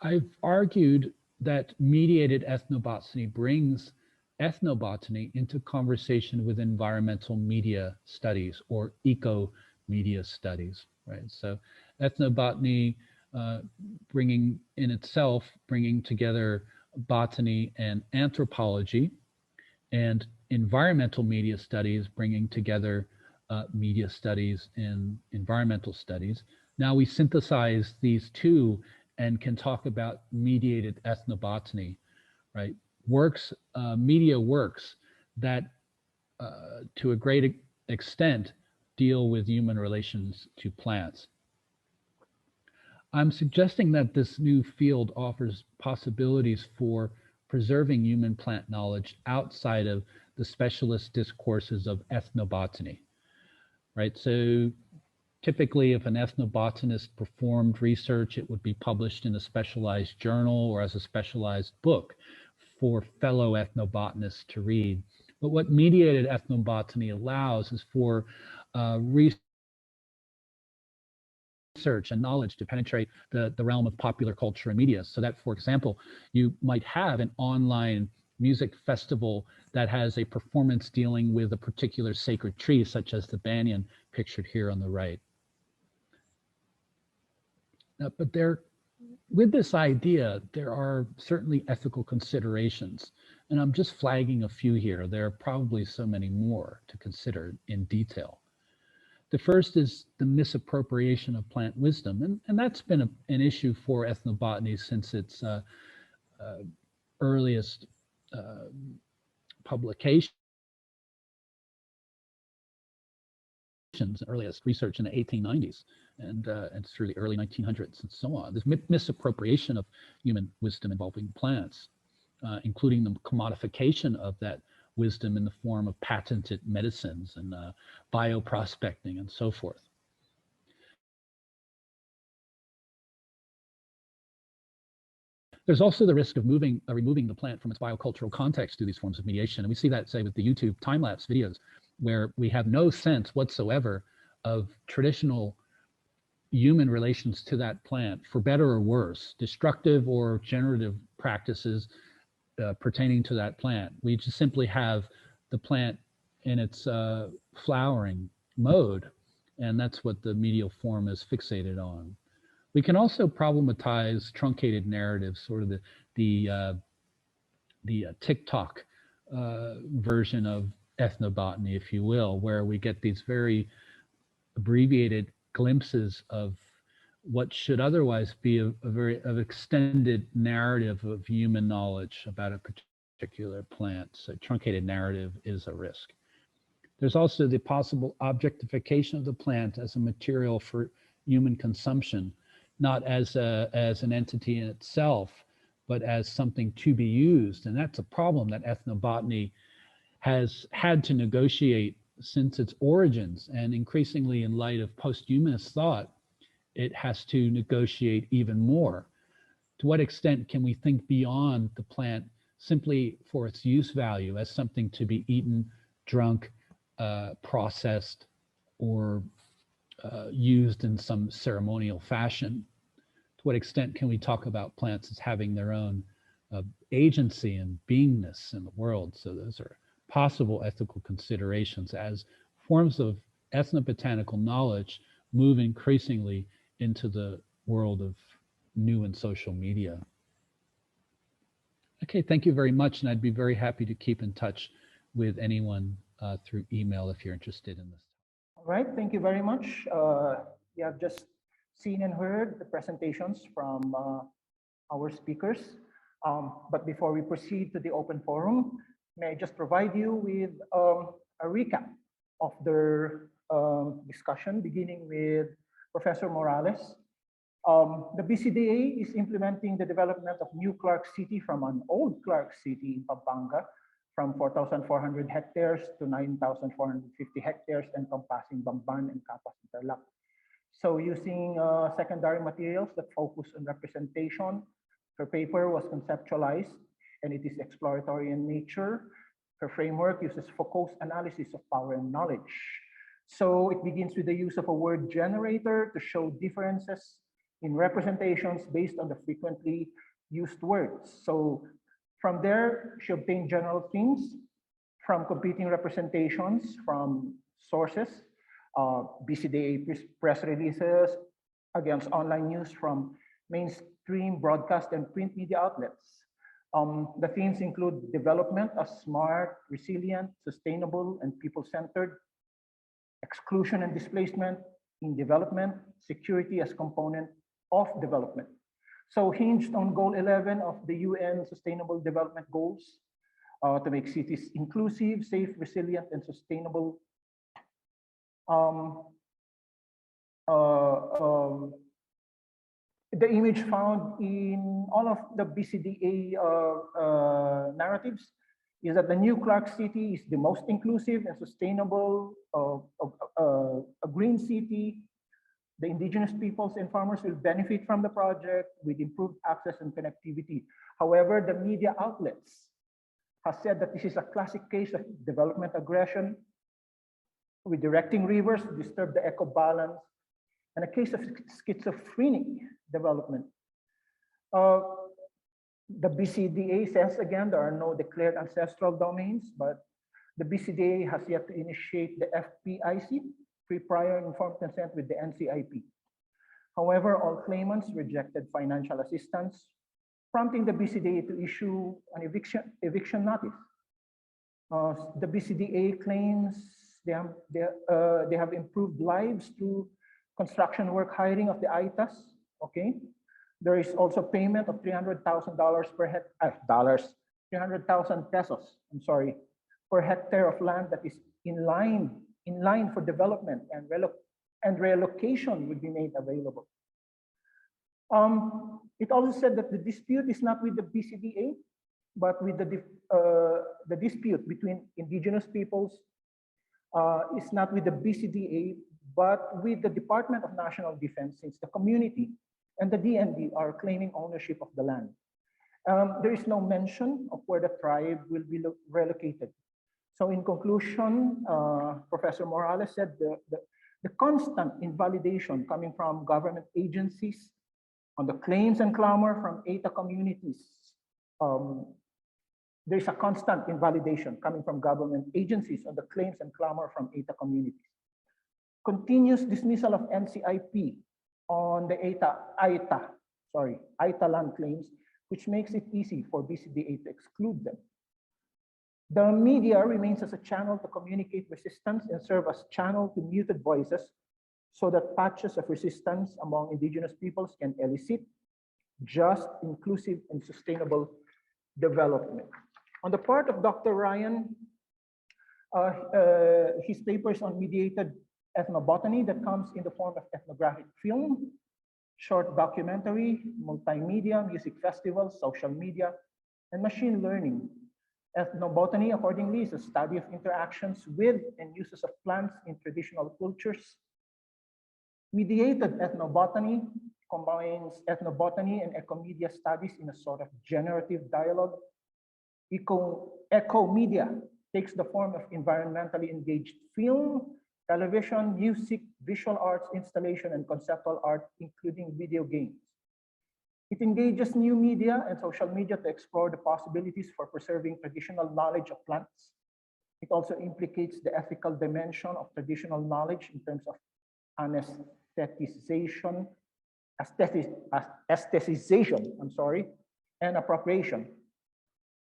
I've argued that mediated ethnobotany brings ethnobotany into conversation with environmental media studies or eco-media studies, right? So ethnobotany bringing together botany and anthropology, and environmental media studies bringing together media studies and environmental studies. Now we synthesize these two and can talk about mediated ethnobotany, right? Media works that to a great extent deal with human relations to plants. I'm suggesting that this new field offers possibilities for preserving human plant knowledge outside of the specialist discourses of ethnobotany, right? So typically, if an ethnobotanist performed research, it would be published in a specialized journal or as a specialized book for fellow ethnobotanists to read. But what mediated ethnobotany allows is for research and knowledge to penetrate the realm of popular culture and media. So that, for example, you might have an online music festival that has a performance dealing with a particular sacred tree, such as the banyan pictured here on the right. But with this idea, there are certainly ethical considerations, and I'm just flagging a few here. There are probably so many more to consider in detail. The first is the misappropriation of plant wisdom, and that's been an issue for ethnobotany since its earliest publications, earliest research in the 1890s and through the early 1900s and so on. This misappropriation of human wisdom involving plants, including the commodification of that wisdom in the form of patented medicines and bioprospecting and so forth. There's also the risk of removing the plant from its biocultural context through these forms of mediation. And we see that, say, with the YouTube time-lapse videos, where we have no sense whatsoever of traditional human relations to that plant, for better or worse, destructive or generative practices pertaining to that plant. We just simply have the plant in its flowering mode, and that's what the medial form is fixated on. We can also problematize truncated narratives, sort of the TikTok version of ethnobotany, if you will, where we get these very abbreviated glimpses of what should otherwise be a very extended narrative of human knowledge about a particular plant. So truncated narrative is a risk. There's also the possible objectification of the plant as a material for human consumption, not as an entity in itself, but as something to be used. And that's a problem that ethnobotany has had to negotiate since its origins, and increasingly in light of post-humanist thought, it has to negotiate even more. To what extent can we think beyond the plant simply for its use value as something to be eaten, drunk, processed, or used in some ceremonial fashion? To what extent can we talk about plants as having their own agency and beingness in the world? So those are possible ethical considerations as forms of ethnobotanical knowledge move increasingly into the world of new and social media. Okay, thank you very much, and I'd be very happy to keep in touch with anyone through email if you're interested in this. All right, thank you very much. You have just seen and heard the presentations from our speakers. But before we proceed to the open forum, may I just provide you with a recap of their discussion, beginning with Professor Morales. The BCDA is implementing the development of new Clark City from an old Clark City in Pampanga, from 4,400 hectares to 9,450 hectares, encompassing Bamban and Capas Interlock. So using secondary materials that focus on representation, her paper was conceptualized and it is exploratory in nature. Her framework uses Foucault's analysis of power and knowledge. So it begins with the use of a word generator to show differences in representations based on the frequently used words. So From there, she obtained general themes from competing representations from sources, BCDA press releases against online news from mainstream broadcast and print media outlets. The themes include development as smart, resilient, sustainable, and people-centered, exclusion and displacement in development, security as component of development. So hinged on Goal 11 of the UN Sustainable Development Goals, to make cities inclusive, safe, resilient, and sustainable. The image found in all of the BCDA narratives is that the new Clark City is the most inclusive and sustainable, a green city. The indigenous peoples and farmers will benefit from the project with improved access and connectivity. However, the media outlets have said that this is a classic case of development aggression, with directing rivers to disturb the eco balance, and a case of schizophrenic development. The BCDA says again, there are no declared ancestral domains, but the BCDA has yet to initiate the FPIC, pre-prior informed consent with the NCIP. However, all claimants rejected financial assistance, prompting the BCDA to issue an eviction notice. The BCDA claims they have improved lives through construction work hiring of the ITAs. Okay, there is also payment of $300,000 per hectare, 300,000 pesos. I'm sorry, per hectare of land that is in line for development, and relocation will be made available. It also said that the dispute is not with the BCDA, but with the dispute between indigenous peoples is not with the BCDA, but with the Department of National Defense, since the community and the DND are claiming ownership of the land. There is no mention of where the tribe will be relocated. So in conclusion, Professor Morales said the constant invalidation coming from government agencies on the claims and clamor from ETA communities. There's a constant invalidation coming from government agencies on the claims and clamor from ETA communities. Continuous dismissal of NCIP on the ITA land claims, which makes it easy for BCDA to exclude them. The media remains as a channel to communicate resistance and serve as channel to muted voices so that patches of resistance among indigenous peoples can elicit just, inclusive, and sustainable development. On the part of Dr. Ryan, his papers on mediated ethnobotany that comes in the form of ethnographic film, short documentary, multimedia, music festivals, social media, and machine learning. Ethnobotany, accordingly, is a study of interactions with and uses of plants in traditional cultures. Mediated ethnobotany combines ethnobotany and ecomedia studies in a sort of generative dialogue. Ecomedia takes the form of environmentally engaged film, television, music, visual arts, installation, and conceptual art, including video games. It engages new media and social media to explore the possibilities for preserving traditional knowledge of plants. It also implicates the ethical dimension of traditional knowledge in terms of aestheticization, and appropriation.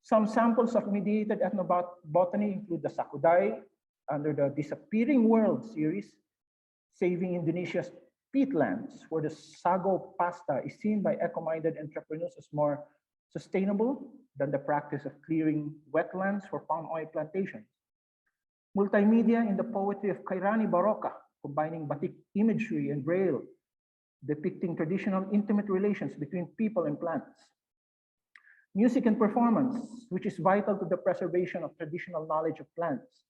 Some samples of mediated ethnobotany include the Sakudai under the Disappearing World series, Saving Indonesia's peatlands, where the sago pasta is seen by eco-minded entrepreneurs as more sustainable than the practice of clearing wetlands for palm oil plantations. Multimedia in the poetry of Kairani Baroka, combining batik imagery and braille, depicting traditional intimate relations between people and plants. Music and performance, which is vital to the preservation of traditional knowledge of plants,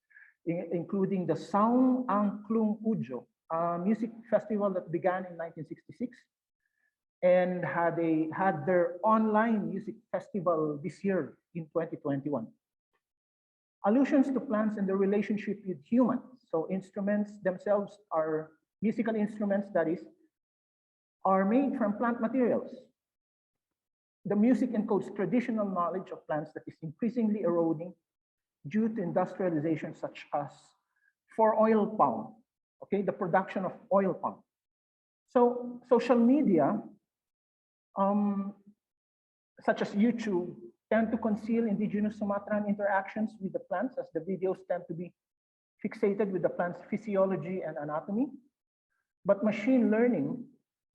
including the Saung Angklung Ujo, a music festival that began in 1966 and had their online music festival this year in 2021. Allusions to plants and their relationship with humans. So instruments themselves are musical instruments, that is, are made from plant materials. The music encodes traditional knowledge of plants that is increasingly eroding due to industrialization, such as for oil palm, okay, the production of oil palm. So social media, such as YouTube, tend to conceal indigenous Sumatran interactions with the plants, as the videos tend to be fixated with the plant's physiology and anatomy. But machine learning,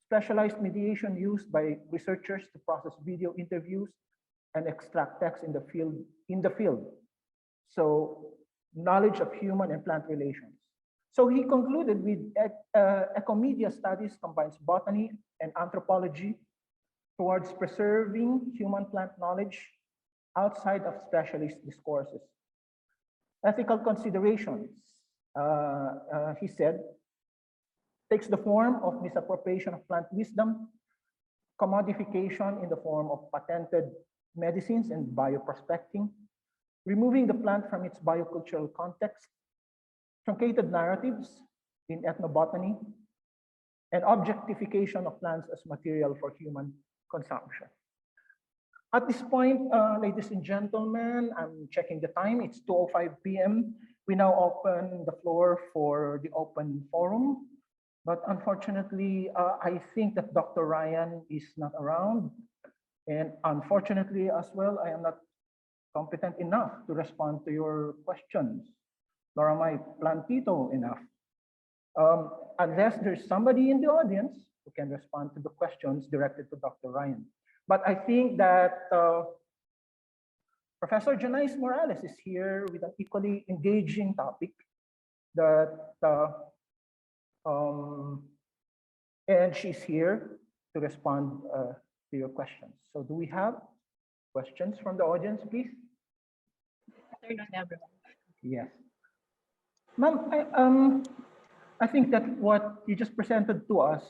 specialized mediation used by researchers to process video interviews and extract text in the field. So knowledge of human and plant relations. So he concluded with ecomedia studies combines botany and anthropology towards preserving human-plant knowledge outside of specialist discourses. Ethical considerations, he said, takes the form of misappropriation of plant wisdom, commodification in the form of patented medicines and bioprospecting, removing the plant from its biocultural context, truncated narratives in ethnobotany, and objectification of plants as material for human consumption. At this point, ladies and gentlemen, I'm checking the time. It's 2:05 p.m. We now open the floor for the open forum. But unfortunately, I think that Dr. Ryan is not around. And unfortunately as well, I am not competent enough to respond to your questions, nor am I plantito enough. Unless there's somebody in the audience who can respond to the questions directed to Dr. Ryan. But I think that Professor Janice Morales is here with an equally engaging topic that and she's here to respond to your questions. So do we have questions from the audience, please? Afternoon, everyone. Yes. Ma'am, I think that what you just presented to us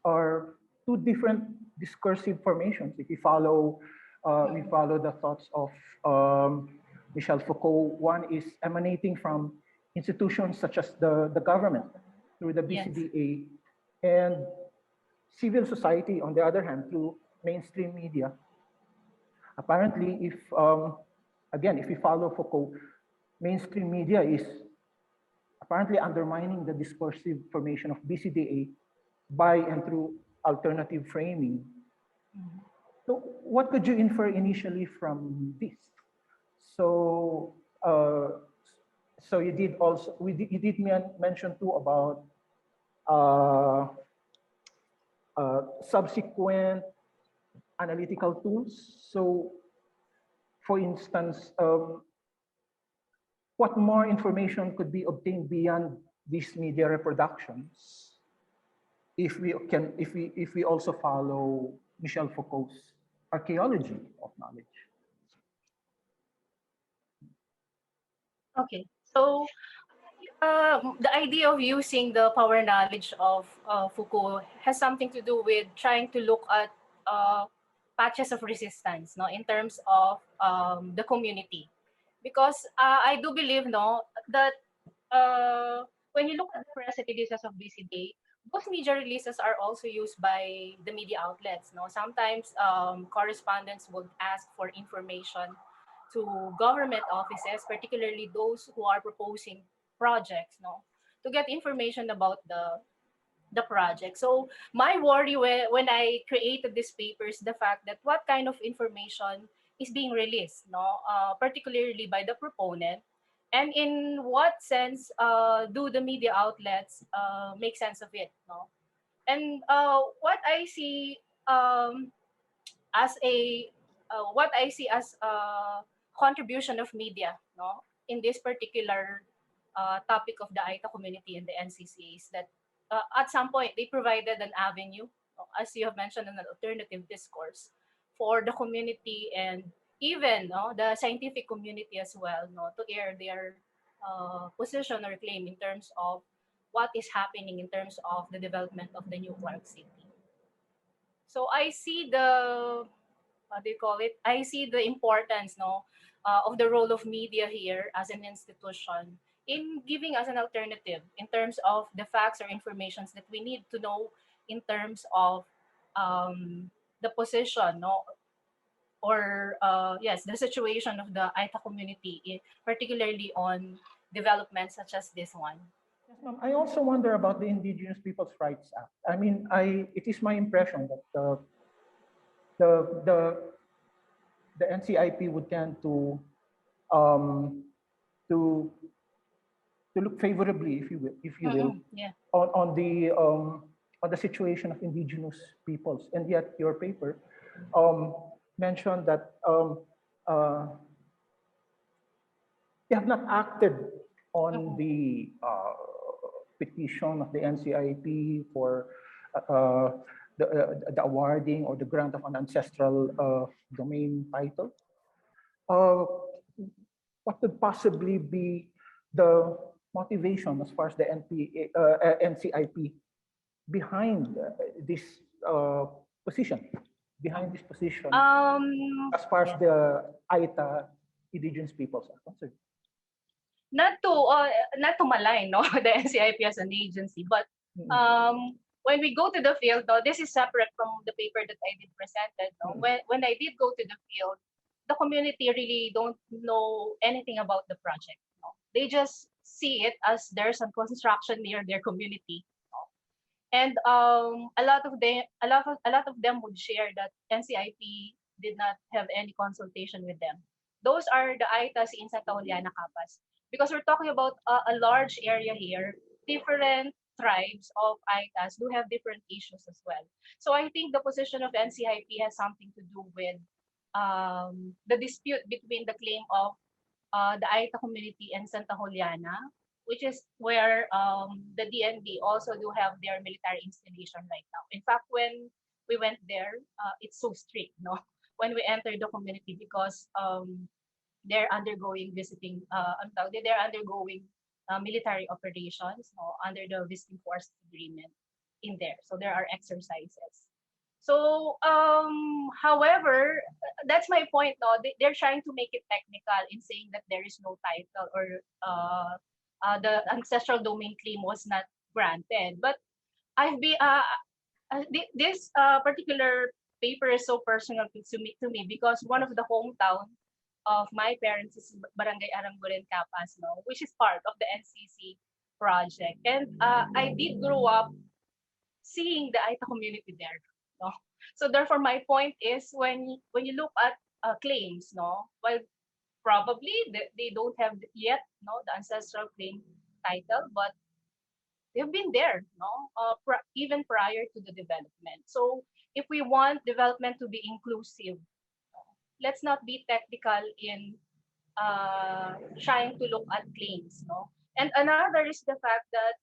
are two different discursive formations. If we follow the thoughts of Michel Foucault, one is emanating from institutions such as the government through the BCDA, and civil society, on the other hand, through mainstream media. Apparently, if we follow Foucault, mainstream media is apparently undermining the discursive formation of BCDA by and through alternative framing. So what could you infer initially from this? So you did also, you did mention too about subsequent analytical tools. So for instance, what more information could be obtained beyond these media reproductions if we also follow Michel Foucault's archaeology of knowledge? Okay, so the idea of using the power knowledge of Foucault has something to do with trying to look at patches of resistance, no, in terms of the community, because I do believe, no, that when you look at the press releases of BCD, those media releases are also used by the media outlets. No, sometimes correspondents would ask for information to government offices, particularly those who are proposing projects, no, to get information about the project. So my worry when I created this paper is the fact that what kind of information is being released, no, particularly by the proponent, and in what sense do the media outlets make sense of it, no? And what I see as a contribution of media, no, in this particular topic of the Aita community and the NCCs, that at some point they provided an avenue, as you have mentioned, an alternative discourse for the community and even, no, the scientific community as well, no, to air their position or claim in terms of what is happening in terms of the development of the new Clark City. So I see the, what do you call it? I see the importance, no, of the role of media here as an institution in giving us an alternative in terms of the facts or informations that we need to know in terms of the position, no, or yes, the situation of the Aita community, particularly on developments such as this one. Yes, ma'am. I also wonder about the Indigenous Peoples' Rights Act. I mean, it is my impression that the the the NCIP would tend um, to look favorably, if you will, Yeah. on the situation of indigenous peoples. And yet, your paper mentioned that they have not acted on the petition of the NCIP for the awarding or the grant of an ancestral domain title. Uh, what could possibly be the motivation as far as the NCIP behind this position, as far as the Aita indigenous peoples are concerned? Not to malign, no, the NCIP as an agency, but when we go to the field, no, this is separate from the paper that I did presented. No? When I did go to the field, the community really don't know anything about the project. No? They just see it as there's some construction near their community. No? And a lot of them would share that NCIP did not have any consultation with them. Those are the Aitas in Santa Juliana, Capas. Because we're talking about a large area here, different tribes of Aitas do have different issues as well. So I think the position of NCIP has something to do with the dispute between the claim of the Aita community and Santa Juliana, which is where the DND also do have their military installation right now. In fact, when we went there, it's so strict, no? When we entered the community, because they're undergoing they're undergoing military operations, no, under the visiting forces agreement in there. So there are exercises. So, however, that's my point. No, they're trying to make it technical in saying that there is no title, or the ancestral domain claim was not granted. But I've been this particular paper is so personal to me because one of the hometown of my parents is Barangay Aranguren, Capas, no, which is part of the NCC project, and I did grow up seeing the Aita community there. No? So therefore, my point is when you look at claims, no, well, probably they don't have yet, no, the ancestral claim title, but they've been there, no, even prior to the development. So if we want development to be inclusive, let's not be technical in trying to look at claims, no. And another is the fact that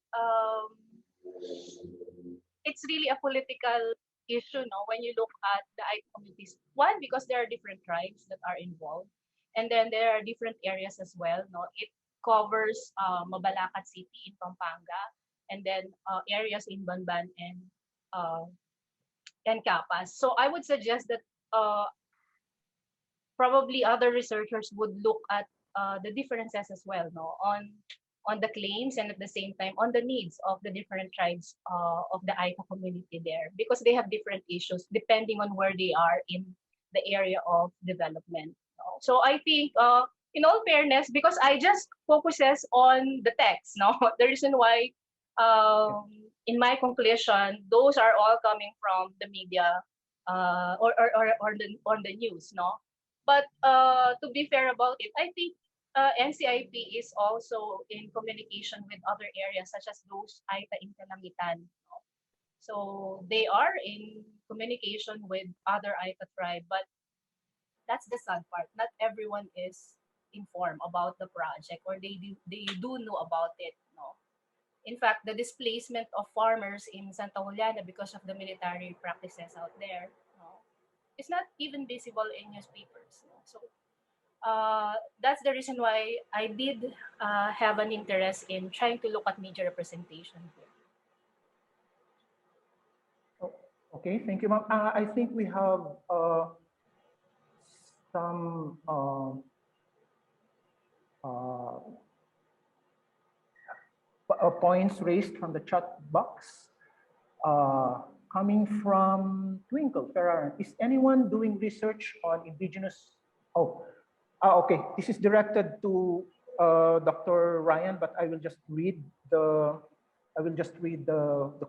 it's really a political issue, no, when you look at the Aita communities. One, because there are different tribes that are involved, and then there are different areas as well, no. It covers Mabalacat City in Pampanga, and then areas in Banban and Capas. So I would suggest that probably other researchers would look at the differences as well, no, on the claims, and at the same time on the needs of the different tribes of the Aita community there, because they have different issues depending on where they are in the area of development. No? So I think, in all fairness, because I just focuses on the text, no, the reason why, in my conclusion, those are all coming from the media or the news, no. But to be fair about it, I think NCIP is also in communication with other areas, such as those Aita in Kalangitan. No? So they are in communication with other Aita tribe, but that's the sad part. Not everyone is informed about the project, or they do know about it. No. In fact, the displacement of farmers in Santa Juliana because of the military practices out there, no, it's not even visible in newspapers. No? So that's the reason why I did have an interest in trying to look at media representation here. Okay, thank you, ma'am. I think we have some points raised from the chat box. coming from Twinkle Ferraran. Is anyone doing research on indigenous? Okay. This is directed to Dr. Ryan, but I will just read the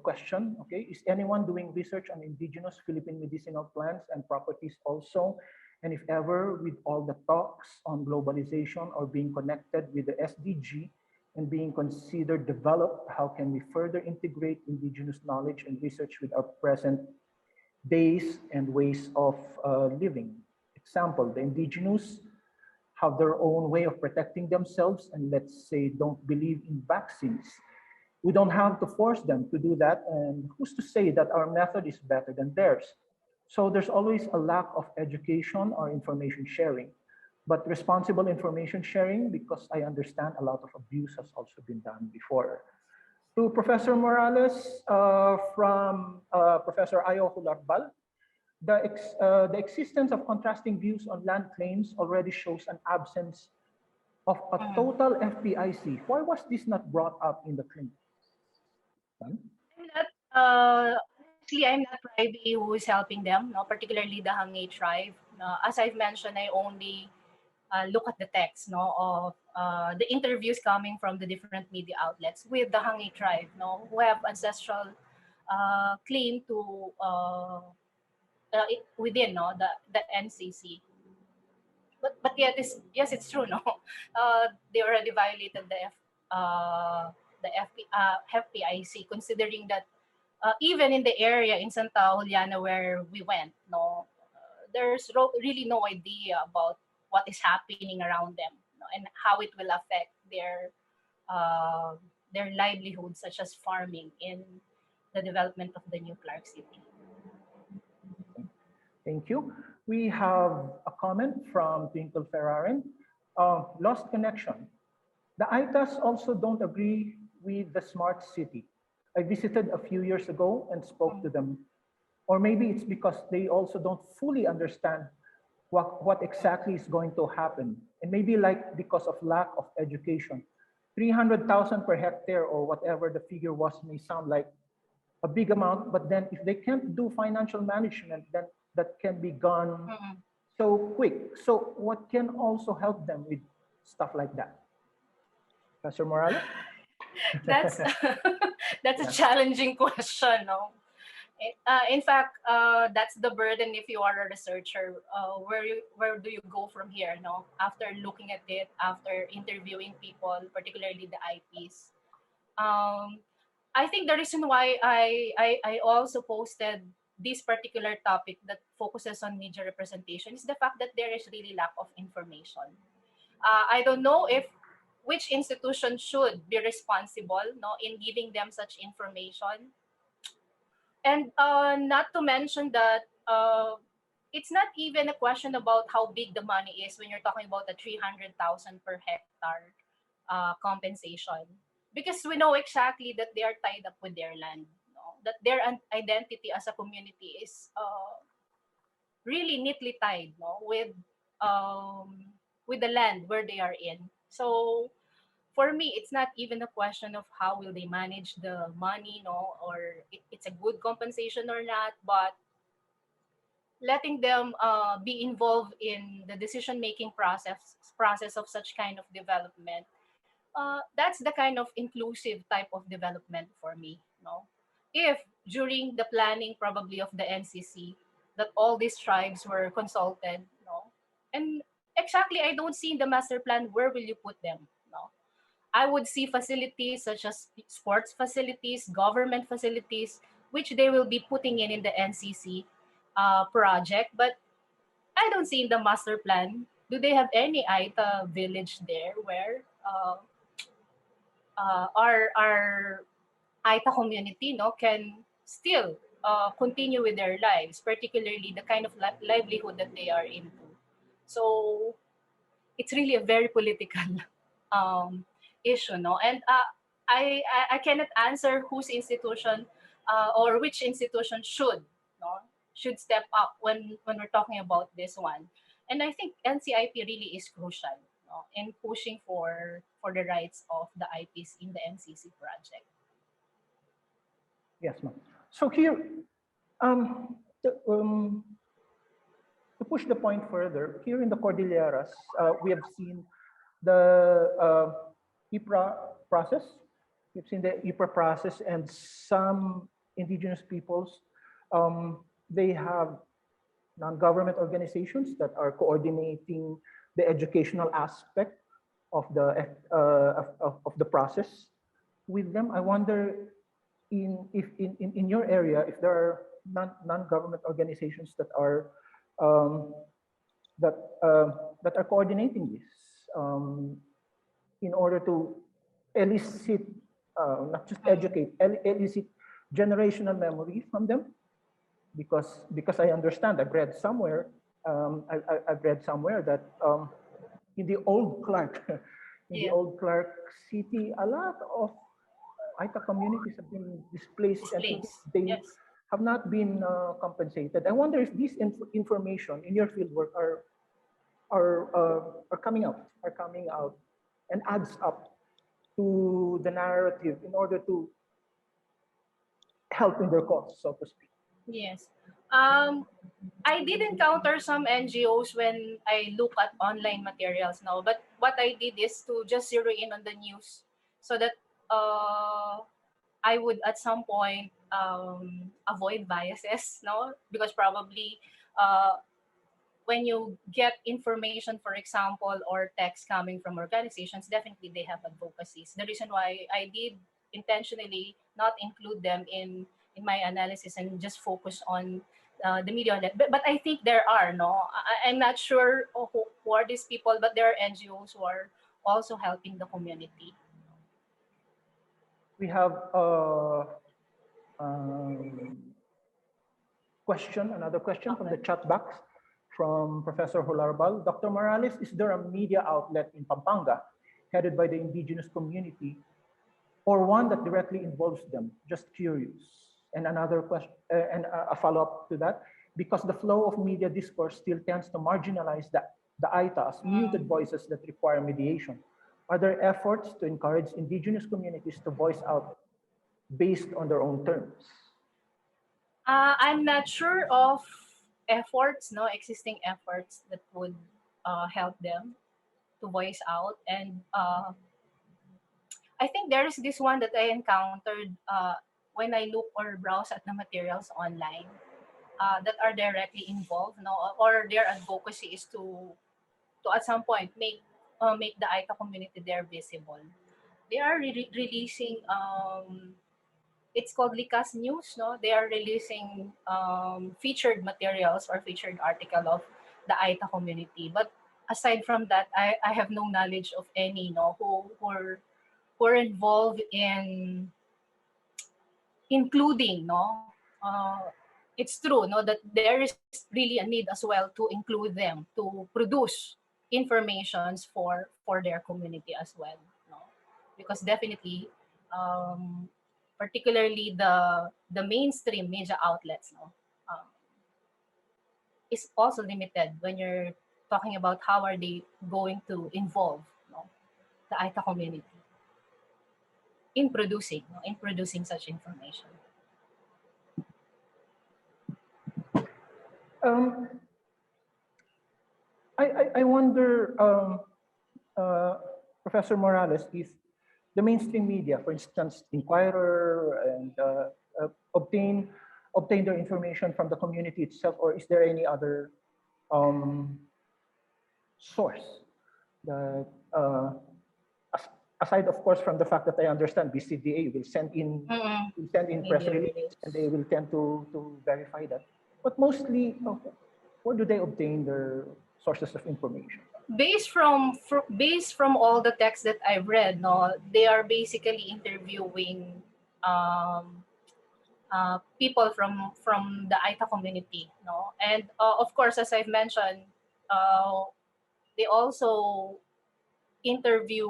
question. Okay. Is anyone doing research on indigenous Philippine medicinal plants and properties also? And if ever, with all the talks on globalization or being connected with the SDG and being considered developed, how can we further integrate indigenous knowledge and research with our present days and ways of living? Example, the indigenous have their own way of protecting themselves and, let's say, don't believe in vaccines. We don't have to force them to do that, and who's to say that our method is better than theirs? So there's always a lack of education or information sharing, but responsible information sharing, because I understand a lot of abuse has also been done before. To Professor Morales, from Professor Ayo Hularbal, the existence of contrasting views on land claims already shows an absence of a total FPIC. Why was this not brought up in the claim? Honestly, I'm not privy who is helping them, no, particularly the Hangi Tribe. As I've mentioned, I only look at the text, no, of the interviews coming from the different media outlets with the Hangi Tribe, no, who have ancestral claim to within, no, the NCC. But yet, yes, it's true, no. They already violated the FPIC, considering that even in the area in Santa Juliana where we went, no, there's really no idea about what is happening around them, no, and how it will affect their livelihood, such as farming in the development of the new Clark City. Thank you. We have a comment from Twinkle Ferrarin. Lost connection. The ITAs also don't agree with the smart city. I visited a few years ago and spoke to them. Or maybe it's because they also don't fully understand what exactly is going to happen. And maybe like because of lack of education. 300,000 per hectare or whatever the figure was may sound like a big amount, but then if they can't do financial management, then that can be gone so quick. So what can also help them with stuff like that? Professor Morales? That's that's a challenging question, no? In fact, that's the burden if you are a researcher. Where do you go from here, no? After looking at it, after interviewing people, particularly the IPs. I think the reason why I also posted this particular topic that focuses on media representation is the fact that there is really lack of information. I don't know if which institution should be responsible, no, in giving them such information. And not to mention that it's not even a question about how big the money is when you're talking about the 300,000 per hectare compensation, because we know exactly that they are tied up with their land, no? That their identity as a community is really neatly tied, no, with the land where they are in. So for me, it's not even a question of how will they manage the money, no, or it's a good compensation or not, but letting them be involved in the decision-making process of such kind of development. That's the kind of inclusive type of development for me. No, if during the planning probably of the NCC that all these tribes were consulted, no, and exactly I don't see in the master plan where will you put them. No, I would see facilities such as sports facilities, government facilities, which they will be putting in the NCC project, but I don't see in the master plan. Do they have any Aita village there where our Aita community, no, can still continue with their lives, particularly the kind of livelihood that they are into. So it's really a very political issue, no, and I cannot answer whose institution or which institution should, no, should step up when we're talking about this one. And I think NCIP really is crucial, no, in pushing for the rights of the IPs in the NCC project. Yes, ma'am. So here, To, to push the point further, here in the Cordilleras, we have seen the IPRA process. We've seen the IPRA process, and some indigenous peoples, they have non-government organizations that are coordinating the educational aspect of the process with them. I wonder in your area if there are non-government organizations that are um, that are coordinating this in order to elicit, not just educate, elicit generational memory from them. Because I understand, I've read somewhere, I've read somewhere that in the old Clark, in the old Clark City, a lot of Aita communities have been displaced, and to this Displaced. they Yes. have not been compensated. I wonder if this information in your fieldwork are coming out, and adds up to the narrative in order to help in their cause, so to speak. Yes. I did encounter some NGOs when I look at online materials now, but what I did is to just zero in on the news so that I would at some point avoid biases, no? Because probably uh, when you get information, for example, or text coming from organizations, definitely they have advocacies. The reason why I did intentionally not include them in my analysis and just focus on the media on that. But I think there are, no? I'm not sure who are these people, but there are NGOs who are also helping the community. We have um, another question from the chat box from Professor Hularbal. Dr. Morales, is there a media outlet in Pampanga headed by the indigenous community, or one that directly involves them? Just curious. And another question, and a follow-up to that, because the flow of media discourse still tends to marginalize the Aita as muted voices that require mediation. Are there efforts to encourage indigenous communities to voice out based on their own terms? I'm not sure of efforts, no existing efforts that would help them to voice out. And I think there is this one that I encountered when I look or browse at the materials online that are directly involved, no, or their advocacy is to at some point make the Aita community there visible. They are releasing it's called Likas News, no? They are releasing featured materials or featured article of the Aita community. But aside from that, I have no knowledge of any, no, who are involved in including, no. It's true, no, that there is really a need as well to include them to produce informations for their community as well, no, because definitely particularly the mainstream media outlets, no, um, is also limited when you're talking about how are they going to involve, no, the Aita community in producing, no, in producing such information. Um, I wonder, Professor Morales, if the mainstream media, for instance, Inquirer, and obtain their information from the community itself, or is there any other source that, aside, of course, from the fact that I understand BCDA will send in press Media release, release. and they will tend to verify that. But mostly, where do they obtain their sources of information? Based from all the texts that I've read, no, they are basically interviewing um, people from the Aita community, no, and of course, as I've mentioned, uh, they also interview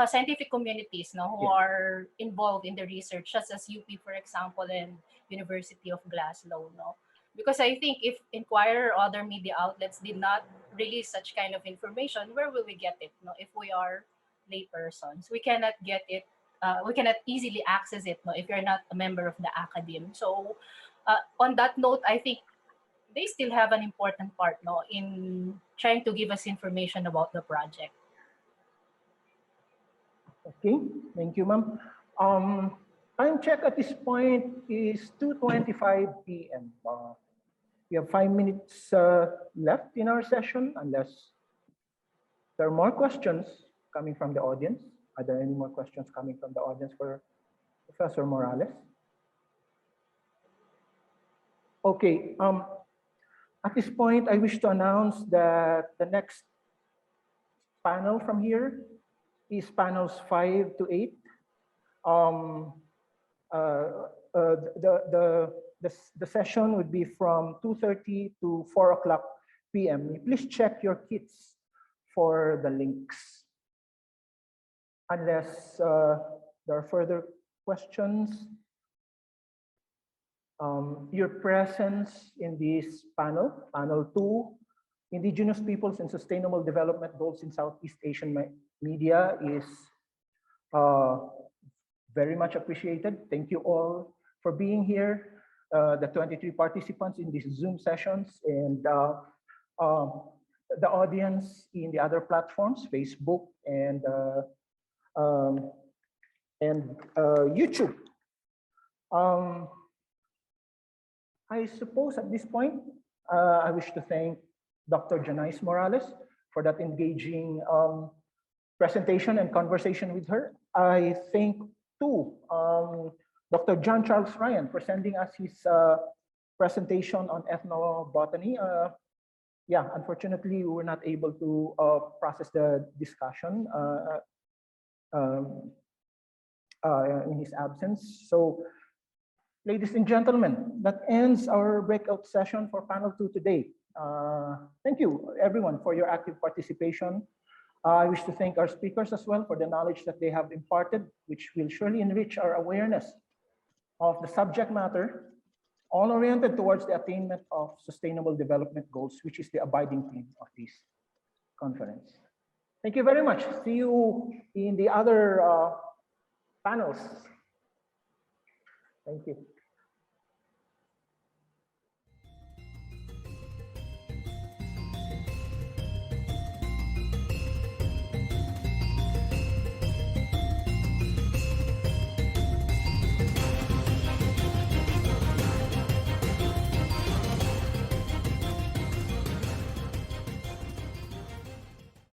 scientific communities, no, who Yeah. are involved in the research, such as UP, for example, and University of Glasgow, no. Because I think if Inquirer or other media outlets did not release such kind of information, where will we get it? No, if we are lay persons, we cannot get it we cannot easily access it, no, if you're not a member of the academe. So on that note, I think they still have an important part, no, in trying to give us information about the project. Okay, thank you, ma'am. Time check at this point is 2:25 p.m. We have 5 minutes left in our session, unless there are more questions coming from the audience. Are there any more questions coming from the audience for Professor Morales? Okay, at this point, I wish to announce that the next panel from here is panels 5 to 8. The session would be from 2:30 to 4 o'clock p.m. Please check your kits for the links. Unless there are further questions, your presence in this panel, panel 2, Indigenous Peoples and Sustainable Development Goals in Southeast Asian Media, is very much appreciated. Thank you all for being here, the 23 participants in these Zoom sessions, and the audience in the other platforms, Facebook and YouTube. I suppose at this point, I wish to thank Dr. Janice Morales for that engaging presentation and conversation with her. I thank too Dr. John Charles Ryan for sending us his presentation on ethnobotany. Yeah, unfortunately, we were not able to process the discussion in his absence. So, ladies and gentlemen, that ends our breakout session for panel 2 today. Thank you, everyone, for your active participation. I wish to thank our speakers as well for the knowledge that they have imparted, which will surely enrich our awareness of the subject matter, all oriented towards the attainment of sustainable development goals, which is the abiding theme of this conference. Thank you very much. See you in the other panels. Thank you.